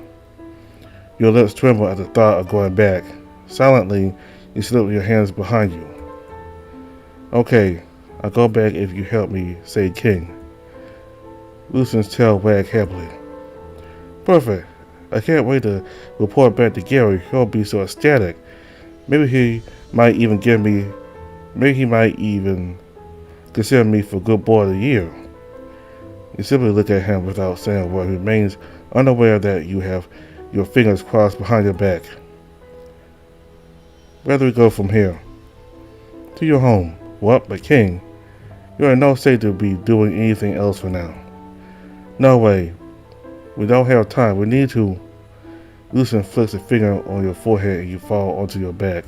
Your lips tremble at the thought of going back. Silently, you slip your hands behind you. Okay, I'll go back if you help me say King. Lucian's tail wagged happily. Perfect. I can't wait to report back to Gary. He'll be so ecstatic. Maybe he might even consider me for good boy of the year. You simply look at him without saying a word. He remains unaware that you have your fingers crossed behind your back. Where do we go from here? To your home. What? But King, you're in no state to be doing anything else for now. No way. We don't have time. We need to. Lucian flicks a finger on your forehead and you fall onto your back.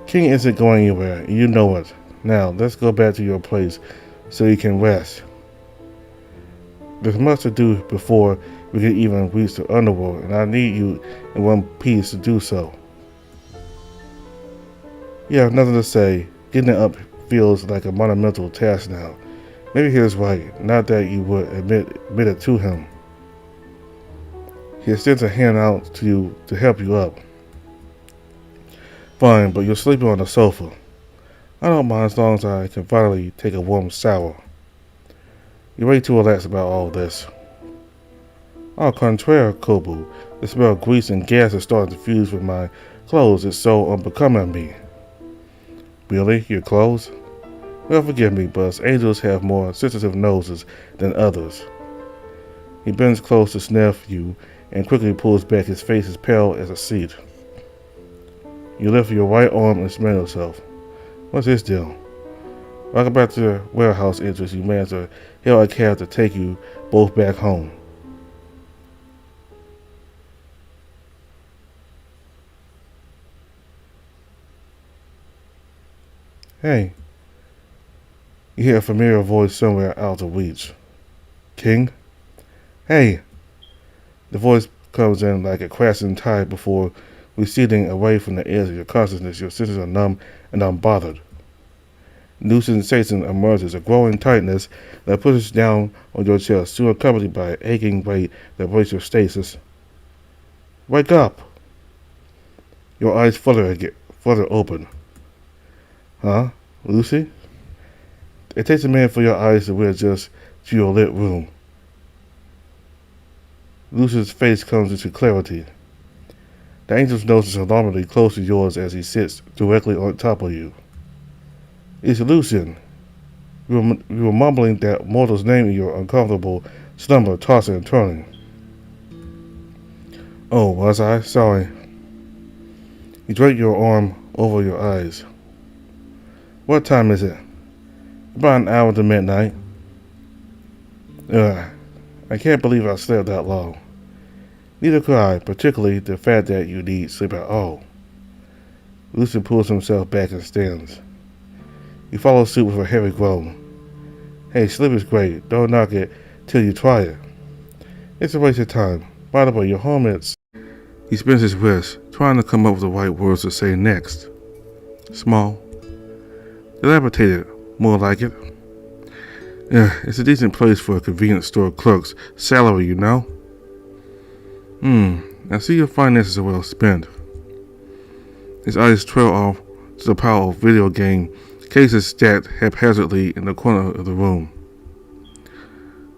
King isn't going anywhere, and you know it. Now, let's go back to your place so you can rest. There's much to do before we can even reach the underworld, and I need you in one piece to do so. You have nothing to say. Getting up feels like a monumental task now. Maybe he is right, not that you would admit it to him. He extends a hand out to you to help you up. Fine, but you're sleeping on the sofa. I don't mind as long as I can finally take a warm shower. You're way too relaxed about all this. Au contraire, Kobu. The smell of grease and gas is starting to fuse with my clothes. It's so unbecoming of me. Really? Your clothes? Well, forgive me, but angels have more sensitive noses than others. He bends close to sniff you and quickly pulls back. His face as pale as a sheet. You lift your right arm and smell yourself. What's this deal? Walking back to the warehouse entrance, you manage to hail a cab to take you both back home. Hey. You hear a familiar voice somewhere out of reach. King? Hey. The voice comes in like a crashing tide before receding away from the edge of your consciousness. Your senses are numb and unbothered. New sensation emerges, a growing tightness that pushes down on your chest, soon accompanied by an aching weight that breaks your stasis. Wake up! Your eyes flutter open. Huh? Lucy? It takes a minute for your eyes to readjust to your lit room. Lucian's face comes into clarity. The angel's nose is alarmingly close to yours as he sits directly on top of you. It's Lucian. You were mumbling that mortal's name in your uncomfortable slumber, tossing and turning. Oh, was I? Sorry. You drape your arm over your eyes. What time is it? About an hour to midnight. I can't believe I slept that long. Neither could I, particularly the fact that you need sleep at all. Lucian pulls himself back and stands. You follow suit with a heavy groan. Hey, sleep is great. Don't knock it till you try it. It's a waste of time. By the way, your home is... He spins his wrist, trying to come up with the right words to say next. Small. Dilapidated, more like it. Yeah, it's a decent place for a convenience store clerk's salary, you know? I see your finances are well spent. His eyes trail off to the pile of video game cases stacked haphazardly in the corner of the room.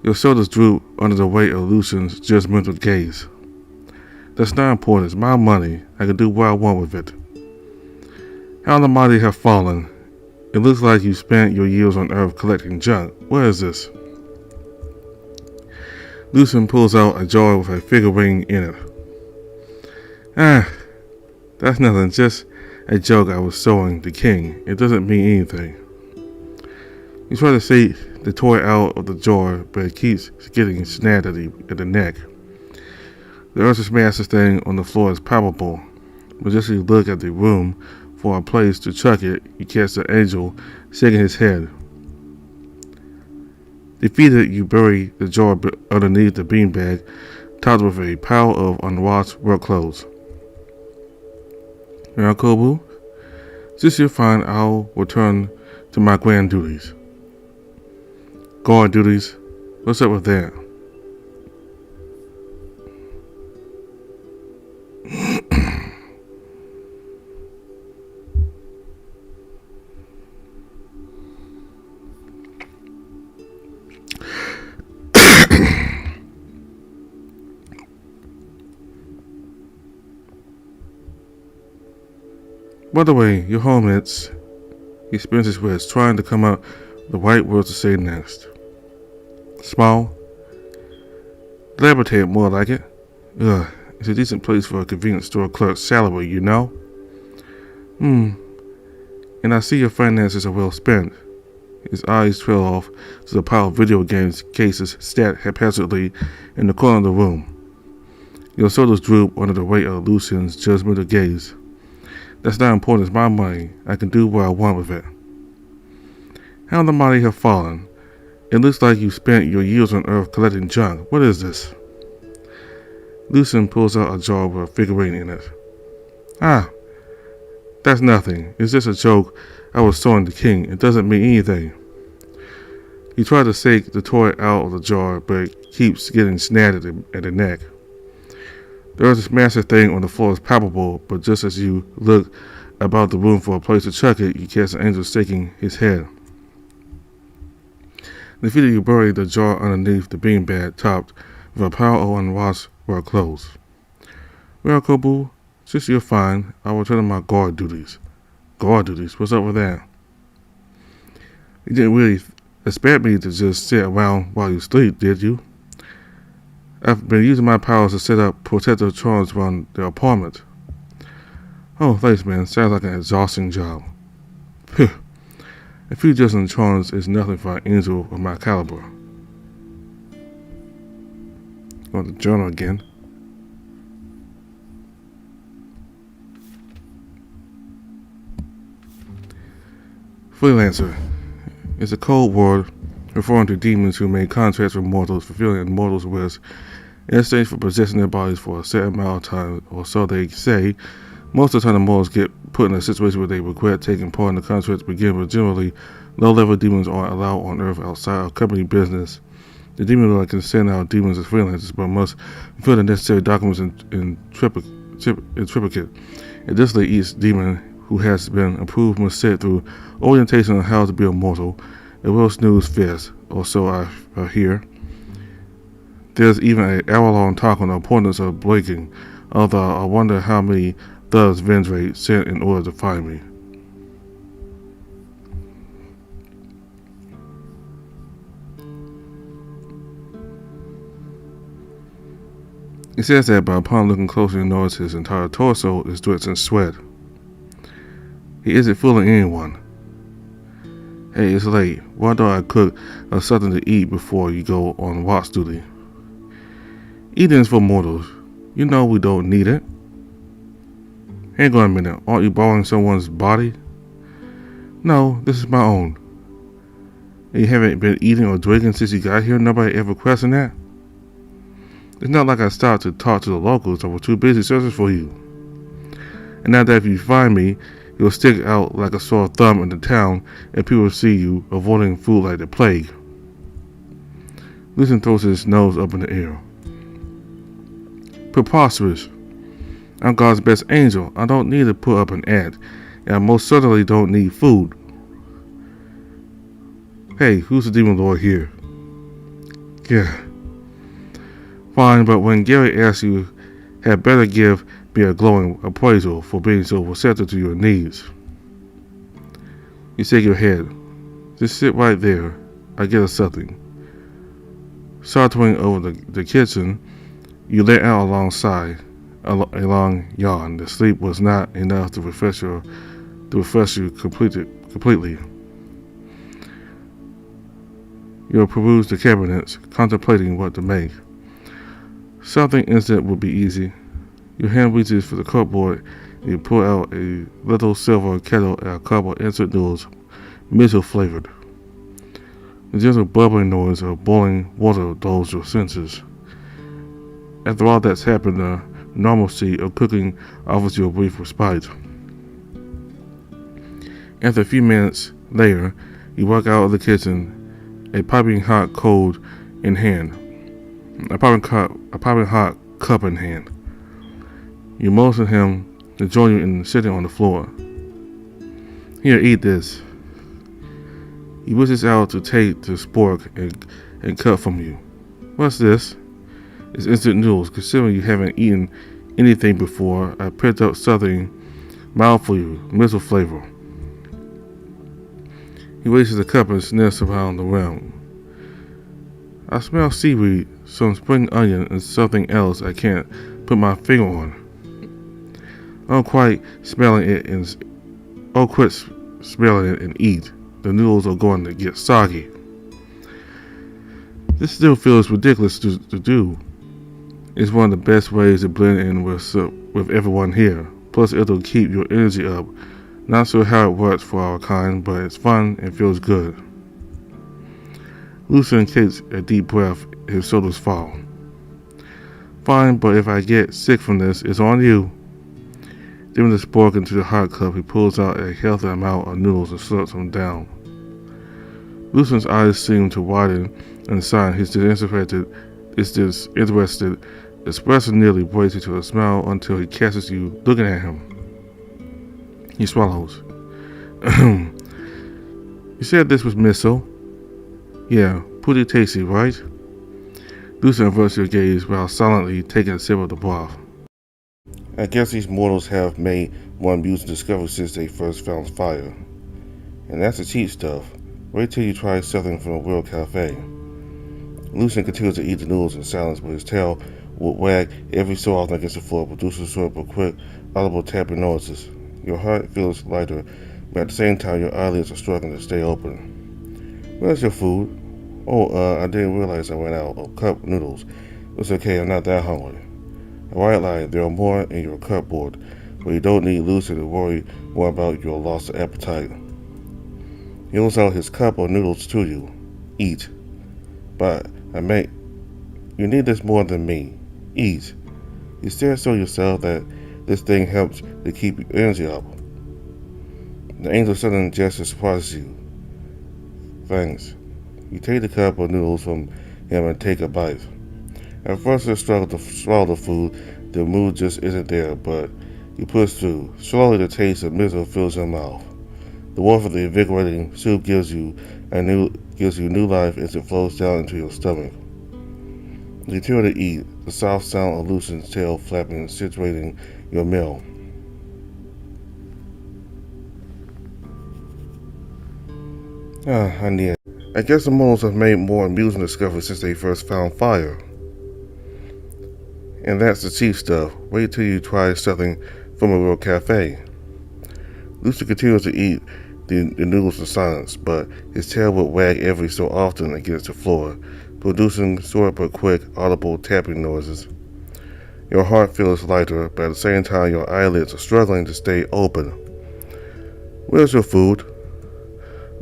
Your shoulders droop under the weight of Lucian's judgmental gaze. That's not important. It's my money. I can do what I want with it. How the mighty have fallen. It looks like you spent your years on Earth collecting junk. What is this? Lucian pulls out a jar with a figurine in it. That's nothing, just a joke I was showing the king. It doesn't mean anything. You try to say the toy out of the jar, but it keeps getting snagged at the neck. The urge to smash this thing on the floor is palpable, but just as you look at the room for a place to chuck it, you catch the angel shaking his head. Defeated, you bury the jar underneath the beanbag, topped with a pile of unwashed work clothes. Now, Kobu, since you're fine, I'll return to my grand duties. Guard duties? What's up with that? By the way, your homemates, he spins his wrist, trying to come out with the right words to say next. Small? Laboratory, more like it. Ugh, it's a decent place for a convenience store clerk's salary, you know? And I see your finances are well spent. His eyes trail off to the pile of video games cases stacked haphazardly in the corner of the room. Your shoulders droop under the weight of Lucian's judgmental gaze. That's not important. It's my money. I can do what I want with it. How the mighty have fallen. It looks like you spent your years on Earth collecting junk. What is this? Lucian pulls out a jar with a figurine in it. Ah, that's nothing. It's just a joke I was showing the king. It doesn't mean anything. You try to shake the toy out of the jar, but it keeps getting snagged at the neck. There is this massive thing on the floor is palpable, but just as you look about the room for a place to chuck it, you catch an angel shaking his head. Defeated, you bury the jar underneath the beanbag topped with a pile of unwashed work clothes. Well, Kobu, since you're fine, I'll return to my guard duties. Guard duties? What's up with that? You didn't really expect me to just sit around while you sleep, did you? I've been using my powers to set up protective charms around the apartment. Oh, thanks, man. Sounds like an exhausting job. Phew. A few dozen charms is nothing for an angel of my caliber. Go to the journal again. Freelancer is a code word referring to demons who make contracts with mortals, fulfilling mortals' wishes in exchange for possessing their bodies for a set amount of time, or so they say. Most of the time, the mortals get put in a situation where they regret taking part in the contract to begin with. Generally, low-level demons aren't allowed on Earth outside of company business. The demon lord can send out demons as freelancers, but must fulfill the necessary documents in triplicate. Additionally, each demon who has been approved must sit through orientation on how to be a mortal. A real snooze fest, or so I hear. There's even an hour-long talk on the importance of blinking, although I wonder how many thugs Vendre sent in order to find me. It says that, but upon looking closer, you notice his entire torso is drenched in sweat. He isn't fooling anyone. Hey, it's late. Why don't I cook something to eat before you go on watch duty? Eating's for mortals. You know we don't need it. Hang on a minute. Aren't you borrowing someone's body? No, this is my own. And you haven't been eating or drinking since you got here? Nobody ever questioned that? It's not like I stopped to talk to the locals. I was too busy searching for you. And now that if you find me, you'll stick out like a sore thumb in the town, and people will see you avoiding food like the plague. Lucian throws his nose up in the air. Preposterous. I'm God's best angel. I don't need to put up an act, and I most certainly don't need food. Hey, who's the demon lord here? Yeah. Fine, but when Gary asks you, had better give me a glowing appraisal for being so receptive to your needs. You shake your head. Just sit right there. I get us something. Sauntering over the kitchen, you lay out alongside a long yawn. The sleep was not enough to refresh you completely. You'll peruse the cabinets, contemplating what to make. Something instant would be easy. Your hand reaches for the cupboard and you pull out a little silver kettle and a cup of instant noodles, miso flavored. The gentle bubbling noise of boiling water dulls your senses. After all that's happened, the normalcy of cooking offers you a brief respite. After a few minutes later, you walk out of the kitchen, a piping hot cup in hand. You motion him to join you in sitting on the floor. Here, eat this. He reaches out to take the spork and cut from you. What's this? It's instant noodles. Considering you haven't eaten anything before, I picked up something mild for you, miso flavor. He raises the cup and sniffs around the rim. I smell seaweed, some spring onion, and something else I can't put my finger on. Quit smelling it and eat. The noodles are going to get soggy. This still feels ridiculous to do. It's one of the best ways to blend in with everyone here. Plus, it'll keep your energy up. Not sure how it works for our kind, but it's fun and feels good. Lucian takes a deep breath. His shoulders fall. Fine, but if I get sick from this, it's on you. Dipping the spork into the hot cup, he pulls out a healthy amount of noodles and slurps them down. Lucian's eyes seem to widen and sign he's disinterested, expressing nearly breaks into a smile until he catches you looking at him. He swallows. You said this was miso? Yeah, pretty tasty, right? Lucian averts your gaze while silently taking a sip of the broth. I guess these mortals have made one mutant discovery since they first found fire. And that's the cheap stuff. Wait till you try something from a real cafe. Lucian continues to eat the noodles in silence, but his tail will wag every so often against the floor, producing sort of quick, audible tapping noises. Your heart feels lighter, but at the same time your eyelids are struggling to stay open. Where's your food? I didn't realize I ran out of cup noodles. It's okay, I'm not that hungry. A white lie, there are more in your cupboard, but you don't need Lucian to worry more about your loss of appetite. He holds out his cup of noodles to you. Eat. But you need this more than me. Eat. You still show yourself that this thing helps to keep your energy up. The angel's sudden gesture surprises you. Thanks. You take the cup of noodles from him and take a bite. At first you struggle to swallow the food, the mood just isn't there, but you push through. Slowly the taste of miso fills your mouth. The warmth of the invigorating soup gives you new life as it flows down into your stomach. You continue to eat, the soft sound of Lucian's tail flapping, situating your meal. I guess the mortals have made more amusing discoveries since they first found fire. And that's the cheap stuff. Wait till you try something from a real cafe. Lucian continues to eat the noodles in silence, but his tail would wag every so often against the floor, producing short but quick, audible tapping noises. Your heart feels lighter, but at the same time your eyelids are struggling to stay open. Where's your food?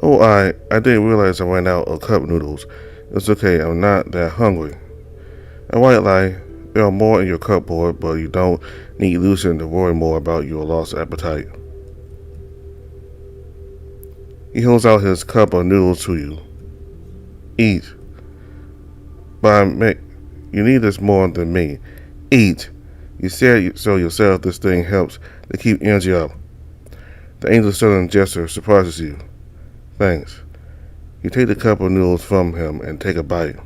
I didn't realize I ran out of cup noodles. It's okay, I'm not that hungry. A white lie, there are more in your cupboard, but you don't need Lucian to worry more about your lost appetite. He holds out his cup of noodles to you. Eat. But you need this more than me. Eat. You said so yourself this thing helps to keep energy up. The angel's sudden gesture surprises you. Thanks. You take the cup of noodles from him and take a bite.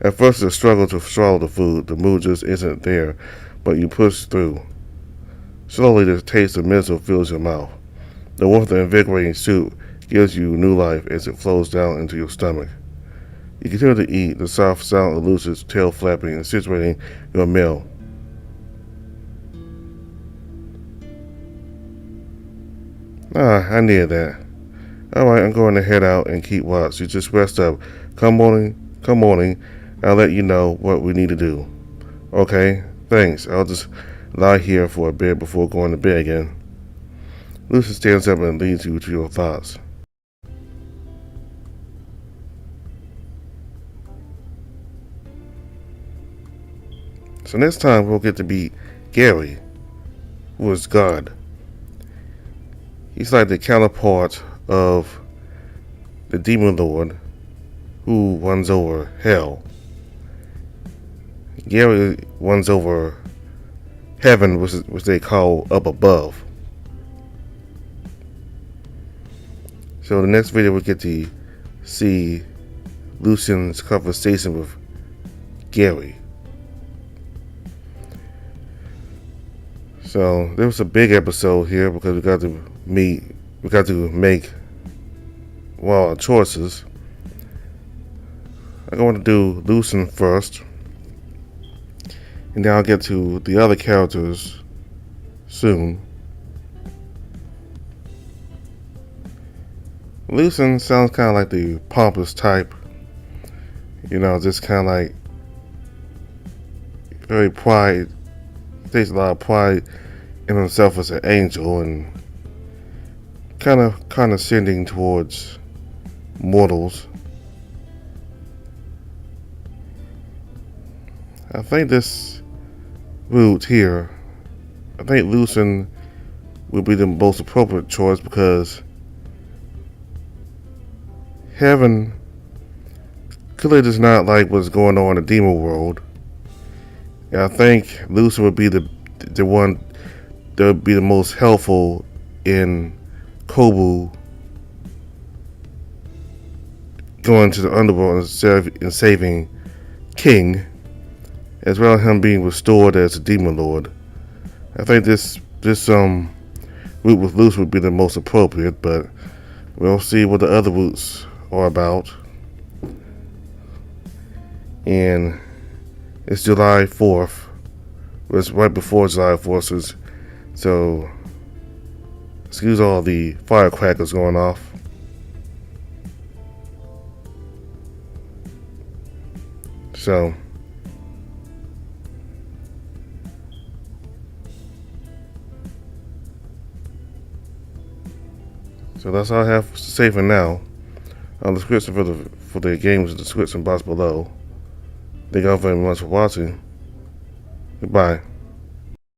At first it's a struggle to swallow the food, the mood just isn't there, but you push through. Slowly the taste of miso fills your mouth. The warmth of the invigorating soup gives you new life as it flows down into your stomach. You continue to eat, the soft sound of Lucian's tail flapping and situating your meal. I needed that. Alright, I'm going to head out and keep watch. You just rest up. Come morning, I'll let you know what we need to do. Okay, thanks. I'll just lie here for a bit before going to bed again. Lucian stands up and leads you to your thoughts. So next time we'll get to meet Gary, who is God. He's like the counterpart of the Demon Lord who runs over hell. Gary runs over heaven, which they call up above. So the next video we get to see Lucian's conversation with Gary. So there was a big episode here because we got to make our choices. I'm going to do Lucian first, and then I'll get to the other characters soon. Lucian sounds kind of like the pompous type, just kind of like very pride. Takes a lot of pride in himself as an angel and kind of condescending towards mortals. I think this route here, I think Lucian would be the most appropriate choice because heaven clearly does not like what's going on in the demon world. And I think Lucian would be the one that would be the most helpful in Kobu going to the underworld and saving King, as well as him being restored as a demon lord. I think this route with Lucian would be the most appropriate, but we'll see what the other routes are about. And it's July 4th. It's right before July 4th, so excuse all the firecrackers going off. So that's all I have to say for now. The description for the games in the description box below. Thank you all very much for watching. Goodbye.